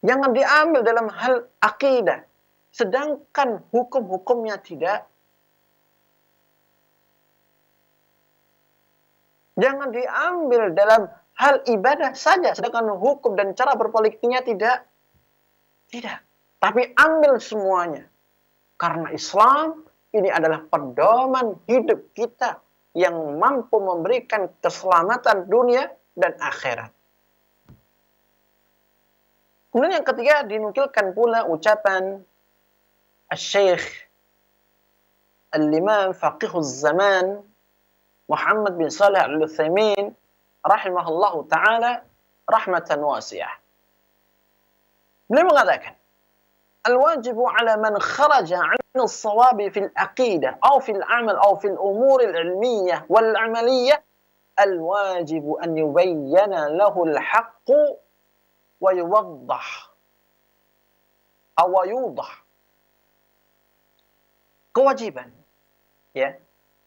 Jangan diambil dalam hal akidah, sedangkan hukum-hukumnya tidak. Jangan diambil dalam hal ibadah saja, sedangkan hukum dan cara berpolitiknya tidak. Tidak. Tapi ambil semuanya. Karena Islam ini adalah pedoman hidup kita yang mampu memberikan keselamatan dunia dan akhirat. Kemudian yang ketiga, dinukilkan pula ucapan Al-Syeikh Al-Imam Faqihuz Zaman Muhammad bin Shalih Al-Utsaimin rahimahullahu ta'ala rahmatan wasi'ah. Beliau mengatakan, al-wajibu ala man kharaja 'an as-shawab fi al-aqidah aw fi al-amal aw fi al-umur al-'ilmiyyah wal-'amaliyyah, al-wajibu an yubayyana lahu al-haqq wa yuwaddah aw yudah. Kewajiban, ya,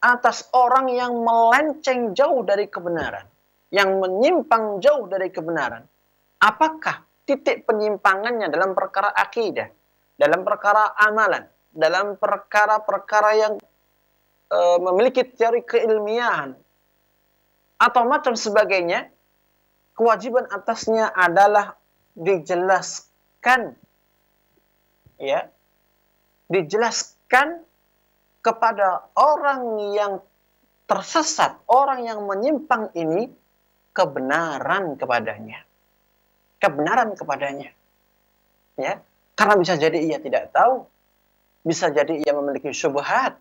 atas orang yang melenceng jauh dari kebenaran, yang menyimpang jauh dari kebenaran. Apakah titik penyimpangannya dalam perkara akidah, dalam perkara amalan, dalam perkara-perkara yang memiliki teori keilmiahan, atau macam sebagainya? Kewajiban atasnya adalah dijelaskan, ya, dijelaskan kepada orang yang tersesat, orang yang menyimpang ini, kebenaran kepadanya. Kebenaran kepadanya. Ya, karena bisa jadi ia tidak tahu, bisa jadi ia memiliki syubhat,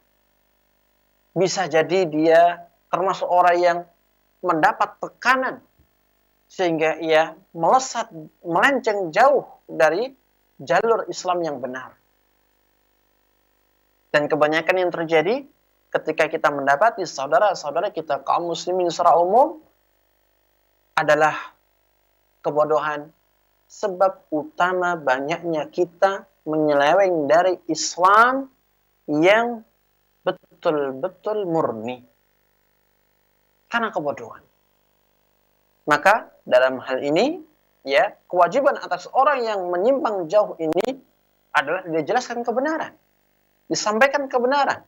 bisa jadi dia termasuk orang yang mendapat tekanan sehingga ia melesat, melenceng jauh dari jalur Islam yang benar. Dan kebanyakan yang terjadi ketika kita mendapati saudara-saudara kita kaum muslimin secara umum adalah kebodohan, sebab utama banyaknya kita menyeleweng dari Islam yang betul-betul murni karena kebodohan. Maka dalam hal ini, ya, kewajiban atas orang yang menyimpang jauh ini adalah dijelaskan kebenaran, disampaikan kebenaran.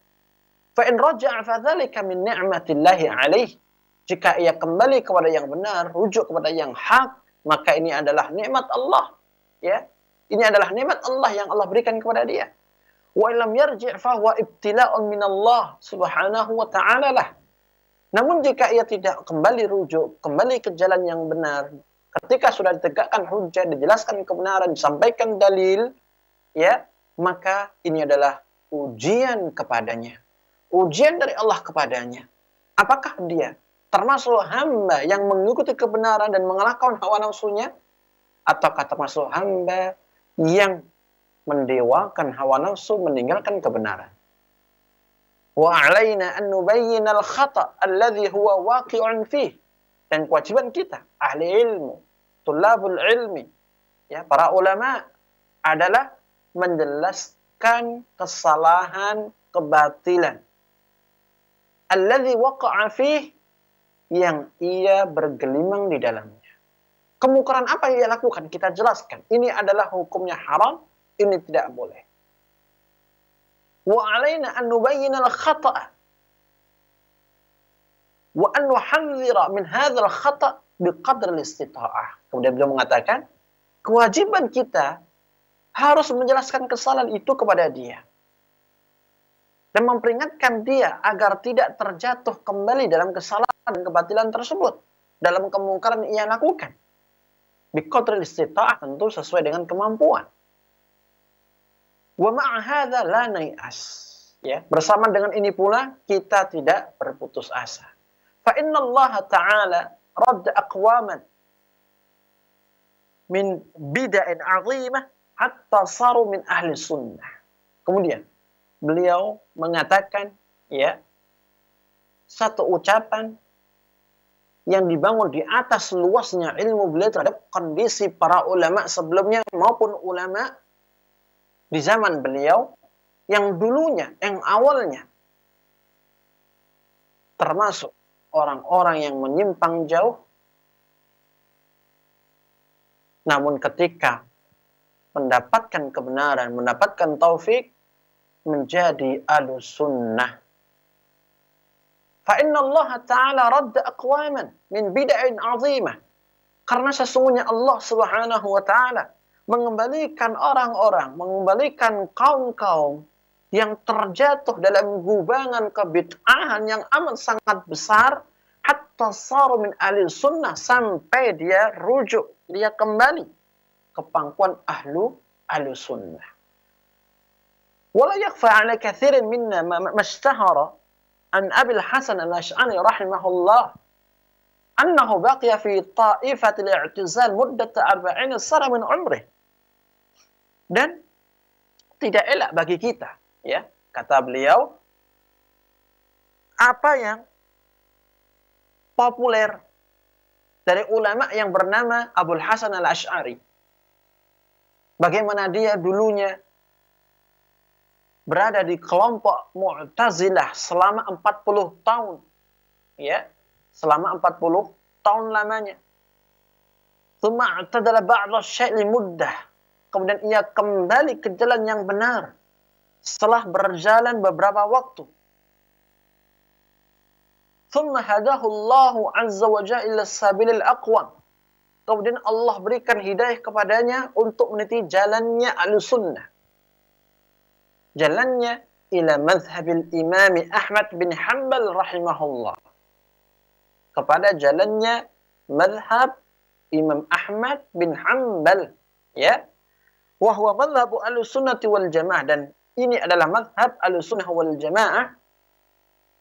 Fa in raja'a fa dzalika min ni'matillahi alaih. Jika ia kembali kepada yang benar, rujuk kepada yang hak, maka ini adalah nikmat Allah, ya. Ini adalah nikmat Allah yang Allah berikan kepada dia. Wa illam yarji' fa huwa ibtila'un min Allah subhanahu wa ta'ala lah. Namun jika ia tidak kembali rujuk, kembali ke jalan yang benar, ketika sudah ditegakkan hujjah, dijelaskan kebenaran, disampaikan dalil, ya, maka ini adalah ujian kepadanya. Ujian dari Allah kepadanya. Apakah dia termasuk hamba yang mengikuti kebenaran dan mengalahkan hawa nafsunya? Ataukah termasuk hamba yang mendewakan hawa nafsu, meninggalkan kebenaran? Wa 'alaina an nubayyina al-khata' alladhi huwa waqi'un fih. Dan kewajiban kita, ahli ilmu, tulabul ilmi, ya, para ulama, adalah menjelaskan kesalahan, kebatilan. Alladhi waqa'a fih, yang ia bergelimang di dalamnya. Kemungkaran apa yang ia lakukan? Kita jelaskan. Ini adalah hukumnya haram, ini tidak boleh. Wa 'alaina an nubayyina al-khata'a wa an nuhadhdhira min hadzal khata' biqadri al-istita'ah. Kemudian beliau mengatakan, kewajiban kita harus menjelaskan kesalahan itu kepada dia dan memperingatkan dia agar tidak terjatuh kembali dalam kesalahan dan kebatilan tersebut, dalam kemungkaran yang ia lakukan. Biqadri al-istita'ah, tentu sesuai dengan kemampuan. Wa ma'a hadza la nai'as. Ya, bersama dengan ini pula kita tidak berputus asa. Fa inna Allah Ta'ala radda aqwaman min bid'in 'azimah hatta saru min ahli sunnah. Kemudian beliau mengatakan, ya, satu ucapan yang dibangun di atas luasnya ilmu beliau terhadap kondisi para ulama sebelumnya maupun ulama di zaman beliau yang dulunya, yang awalnya termasuk orang-orang yang menyimpang jauh, namun ketika mendapatkan kebenaran, mendapatkan taufik, menjadi ahlus sunnah. Fa inna Allah Ta'ala radda aqwaman min bid'in 'azimah. Karena sesungguhnya Allah Subhanahu wa Ta'ala mengembalikan orang-orang, mengembalikan kaum-kaum yang terjatuh dalam gubangan kebid'ahan yang amat sangat besar, hatta saru min ahli sunnah, sampai dia rujuk, dia kembali ke pangkuan ahlu sunnah. Wala yakhfa 'ala katsirin minna mashtahara an Abil Hasan al-Asy'ari rahimahullah annahu baqiya fi ta'ifati al-i'tizal muddat 40 sana min umrih. Dan tidak elak bagi kita, ya, kata beliau, apa yang populer dari ulama yang bernama Abul Hasan al-Asy'ari. Bagaimana dia dulunya berada di kelompok Mu'tazilah selama 40 tahun. Ya, selama 40 tahun lamanya. Tsumma i'tadala ba'dha syai' muddah. Kemudian ia kembali ke jalan yang benar setelah berjalan beberapa waktu. Tsumma hadahu Allahu 'azza wa jalla ila sabilil aqwam. Kemudian Allah berikan hidayah kepadanya untuk meniti jalannya Ahlussunnah. Jalannya ila madhhabil Imam Ahmad bin Hanbal rahimahullah. Kepada jalannya madhhab Imam Ahmad bin Hanbal, ya. Wa huwa madhhabu Ahlussunnati wal Jamaah, dan ini adalah madhhab Ahlussunnah wal Jamaah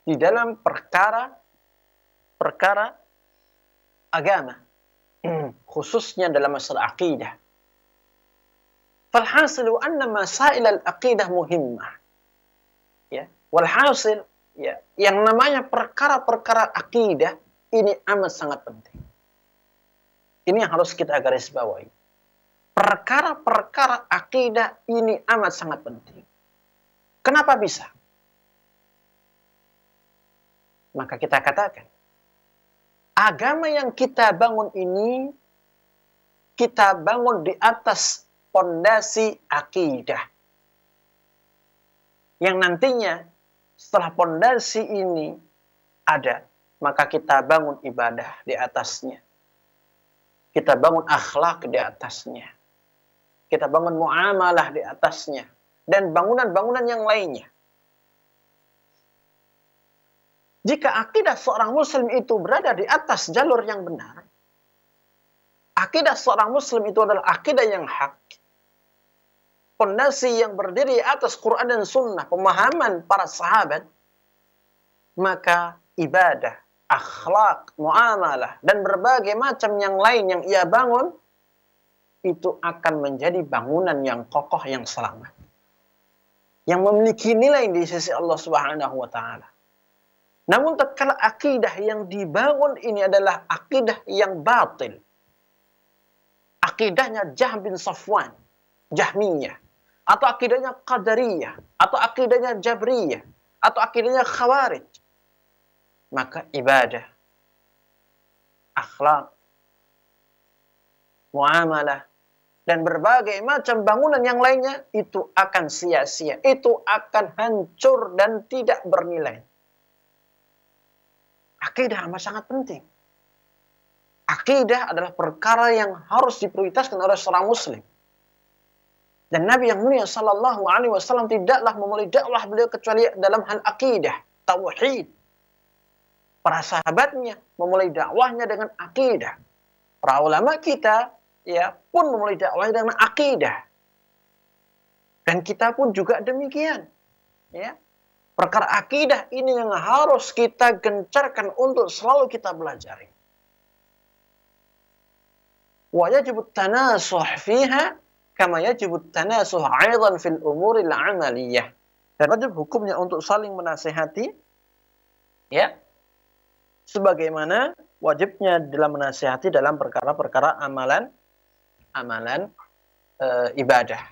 di dalam perkara agama, khususnya dalam masalah akidah. Falhasilu anna masail al-aqidah muhimmah. Ya, walhasil ya, yang namanya perkara-perkara akidah ini amat sangat penting. Ini yang harus kita garis bawahi. Perkara-perkara akidah ini amat sangat penting. Kenapa bisa? Maka kita katakan, agama yang kita bangun ini, kita bangun di atas pondasi akidah. Yang nantinya setelah pondasi ini ada, maka kita bangun ibadah di atasnya. Kita bangun akhlak di atasnya. Kita bangun muamalah di atasnya. Dan bangunan-bangunan yang lainnya. Jika akidah seorang muslim itu berada di atas jalur yang benar, akidah seorang muslim itu adalah akidah yang hak, pondasi yang berdiri atas Quran dan Sunnah, pemahaman para sahabat, maka ibadah, akhlak, muamalah, dan berbagai macam yang lain yang ia bangun, itu akan menjadi bangunan yang kokoh, yang selamat. Yang memiliki nilai di sisi Allah Subhanahu wa Ta'ala. Namun tatkala akidah yang dibangun ini adalah akidah yang batil. Akidahnya Jahm bin Safwan, Jahmiyah, atau akidahnya Qadariyah, atau akidahnya Jabriyah, atau akidahnya Khawarij. Maka ibadah, akhlak, muamalah, dan berbagai macam bangunan yang lainnya itu akan sia-sia, itu akan hancur dan tidak bernilai. Akidah amat sangat penting. Akidah adalah perkara yang harus diprioritaskan oleh seorang muslim. Dan Nabi yang mulia sallallahu alaihi wasallam tidaklah memulai dakwah beliau kecuali dalam hal akidah, tauhid. Para sahabatnya memulai dakwahnya dengan akidah. Para ulama kita ya pun memulai dakwahnya dengan akidah. Dan kita pun juga demikian. Ya. Perkara akidah ini yang harus kita gencarkan untuk selalu kita pelajari. Wa yajibu tanasuh fiha kama yajibu tanasuh aidan fil umuril amaliyah. Dan wajib hukumnya untuk saling menasihati, ya, sebagaimana wajibnya dalam menasihati dalam perkara-perkara amalan ibadah.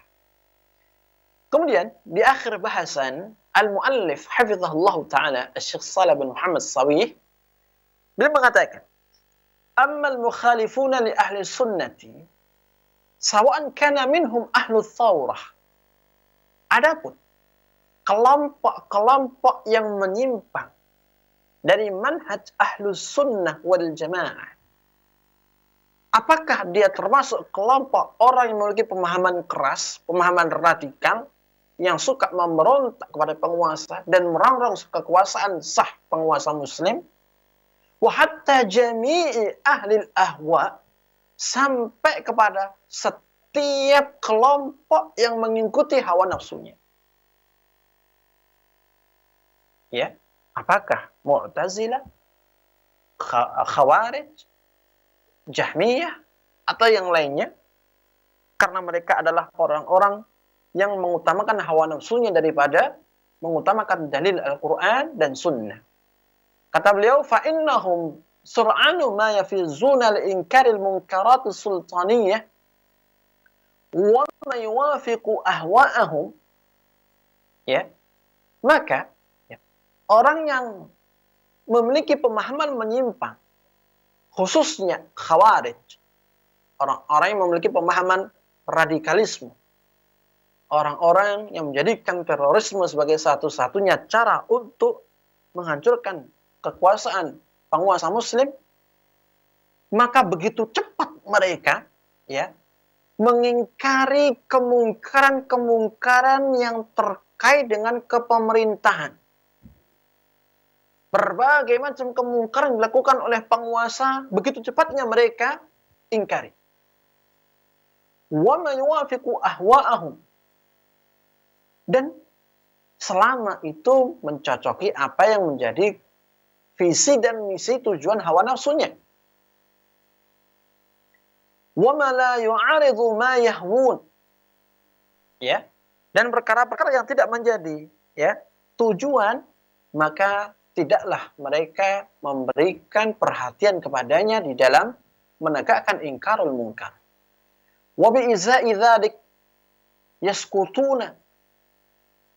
Kemudian di akhir bahasan al-muallif hafizahullah taala Syekh Shalih bin Muhammad Shawih beliau mengatakan, "Ammal mukhalifuna li ahli sunnati sawa'an kana minhum ahlu thawrah." Adapun kelompok-kelompok yang menyimpang dari manhaj ahlu sunnah wal jamaah, apakah dia termasuk kelompok orang yang memiliki pemahaman keras, pemahaman radikal, yang suka memberontak kepada penguasa dan merongrong kekuasaan sah penguasa muslim, wa hatta jami'i ahli ahwa, sampai kepada setiap kelompok yang mengikuti hawa nafsunya. Ya, apakah Mu'tazilah, Khawarij, Jahmiyah, atau yang lainnya? Karena mereka adalah orang-orang yang mengutamakan hawa nafsunya daripada mengutamakan dalil Al-Quran dan Sunnah. Kata beliau, فَإِنَّهُمْ سُرْعَنُ مَا يَفِزُونَ لِإِنْكَارِ الْمُنْكَرَاتِ السُّلْطَانِيَّةِ وَمَا يُوَافِقُ أَهْوَاءَهُمْ. Ya, maka ya, orang yang memiliki pemahaman menyimpang, khususnya Khawarij, orang-orang yang memiliki pemahaman radikalisme, orang-orang yang menjadikan terorisme sebagai satu-satunya cara untuk menghancurkan kekuasaan penguasa muslim, maka begitu cepat mereka ya mengingkari kemungkaran-kemungkaran yang terkait dengan kepemerintahan. Berbagai macam kemungkaran dilakukan oleh penguasa, begitu cepatnya mereka ingkari. Wa ma yuwafiqu ahwa'ahum. Dan selama itu mencocoki apa yang menjadi visi dan misi tujuan hawa nafsunya. Wa ma la yu'aridu ma yahwun. Ya. Dan perkara-perkara yang tidak menjadi ya tujuan maka tidaklah mereka memberikan perhatian kepadanya di dalam menegakkan ingkarul munkar. Wa bi'iza'i dzalik yaskutuna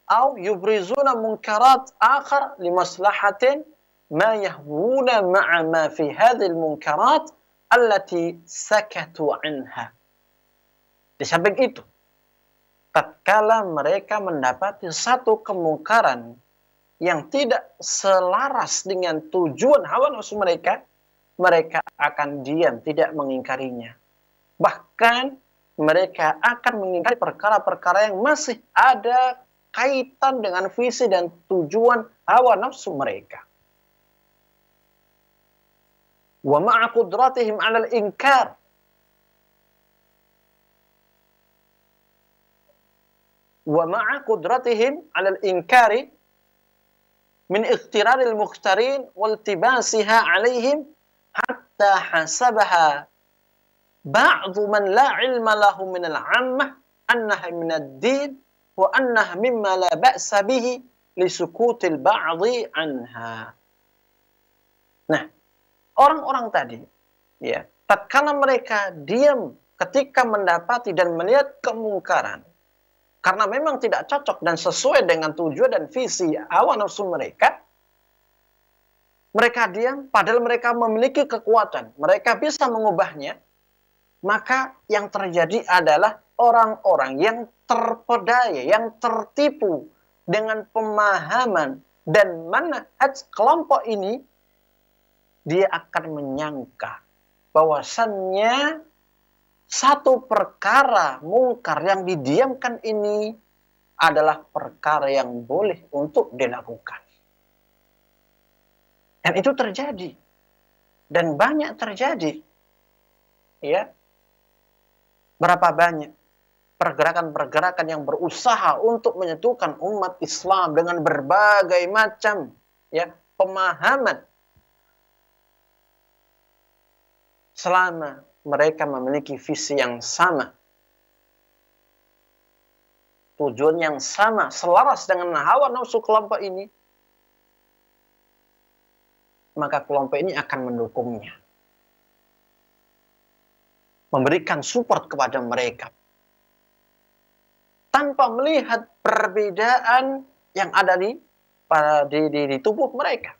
aw yubrizuna munkarat akhar limaslahatin ma yahwuna ma'a ma fi hadhihi al-munkarat allati sakatu anha. Di samping itu, tatkala mereka mendapati satu kemungkaran yang tidak selaras dengan tujuan hawa nafsu mereka, mereka akan diam, tidak mengingkarinya. Bahkan mereka akan mengingkari perkara-perkara yang masih ada kaitan dengan visi dan tujuan hawa nafsu mereka. Wa ma'a qudratihim 'alal inkar. Wa ma'a qudratihim 'alal inkari min ikhtiraril mukhtarin wal tibasiha 'alaihim hatta hasabaha ba'du man la 'ilma lahu min al-'ammah annaha min ad-din wa annaha mimma la ba'sa bihi li sukutil ba'dhi anha. Nah, orang-orang tadi ya, tatkala mereka diam ketika mendapati dan melihat kemungkaran karena memang tidak cocok dan sesuai dengan tujuan dan visi hawa nafsu mereka, mereka diam padahal mereka memiliki kekuatan, mereka bisa mengubahnya, maka yang terjadi adalah orang-orang yang terpedaya, yang tertipu dengan pemahaman dan manhaj kelompok ini, dia akan menyangka bahwasannya satu perkara mungkar yang didiamkan ini adalah perkara yang boleh untuk dilakukan. Dan itu terjadi. Dan banyak terjadi. Ya. Berapa banyak pergerakan-pergerakan yang berusaha untuk menyatukan umat Islam dengan berbagai macam ya pemahaman selama mereka memiliki visi yang sama, tujuan yang sama, selaras dengan hawa nafsu kelompok ini, maka kelompok ini akan mendukungnya, memberikan support kepada mereka, tanpa melihat perbedaan yang ada di tubuh mereka.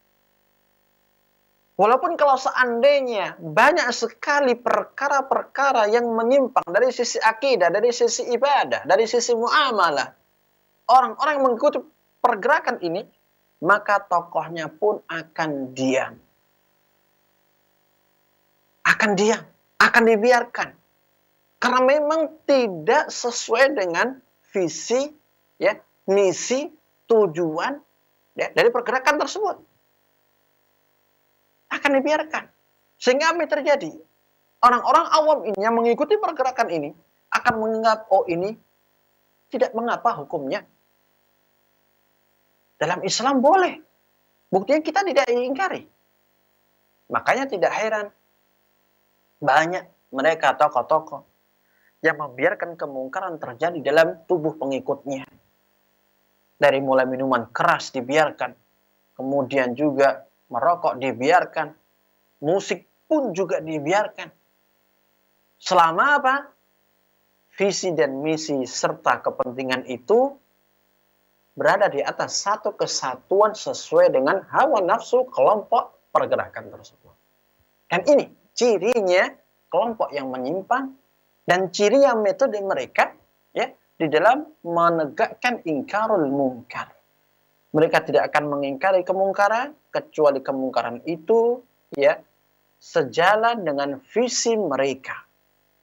Walaupun kalau seandainya banyak sekali perkara-perkara yang menyimpang dari sisi akidah, dari sisi ibadah, dari sisi muamalah, orang-orang yang mengikuti pergerakan ini, maka tokohnya pun akan diam. Akan diam, akan dibiarkan. Karena memang tidak sesuai dengan visi, ya, misi, tujuan ya, dari pergerakan tersebut. Akan dibiarkan. Sehingga apa yang terjadi? Orang-orang awam ini yang mengikuti pergerakan ini akan menganggap, oh ini tidak mengapa hukumnya. Dalam Islam boleh. Buktinya kita tidak ingkari. Makanya tidak heran banyak mereka tokoh-tokoh yang membiarkan kemungkaran terjadi dalam tubuh pengikutnya. Dari mulai minuman keras dibiarkan, kemudian juga merokok dibiarkan, musik pun juga dibiarkan. Selama apa? Visi dan misi serta kepentingan itu berada di atas satu kesatuan sesuai dengan hawa nafsu kelompok pergerakan tersebut. Dan ini cirinya kelompok yang menyimpang dan cirinya metode mereka ya di dalam menegakkan ingkarul munkar. Mereka tidak akan mengingkari kemungkaran kecuali kemungkaran itu ya sejalan dengan visi mereka.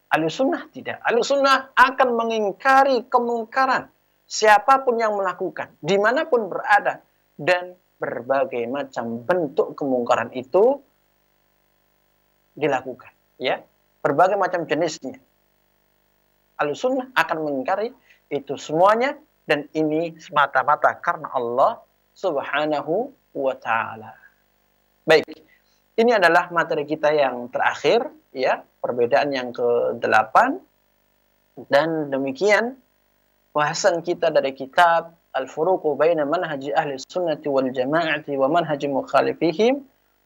Ahlussunnah tidak. Ahlussunnah akan mengingkari kemungkaran siapapun yang melakukan, dimanapun berada, dan berbagai macam bentuk kemungkaran itu dilakukan. Ya, berbagai macam jenisnya. Ahlussunnah akan mengingkari itu semuanya. Dan ini semata-mata karena Allah Subhanahu wa ta'ala. Baik, ini adalah materi kita yang terakhir, ya, perbedaan yang ke-8. Dan demikian bahasan kita dari kitab al-furuqu baina manhaji ahli sunnati wal jama'ati wa manhaji mukhalifihim.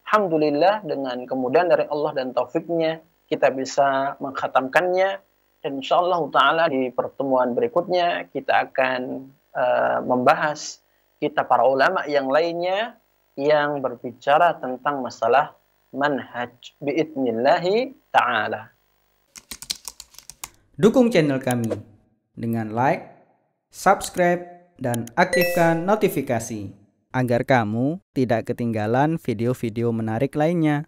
Alhamdulillah, dengan kemudahan dari Allah dan taufiknya kita bisa mengkhatamkannya, dan insyaallah ta'ala di pertemuan berikutnya kita akan membahas kitab para ulama yang lainnya yang berbicara tentang masalah manhaj biidnillahi ta'ala. Dukung channel kami dengan like, subscribe, dan aktifkan notifikasi agar kamu tidak ketinggalan video-video menarik lainnya.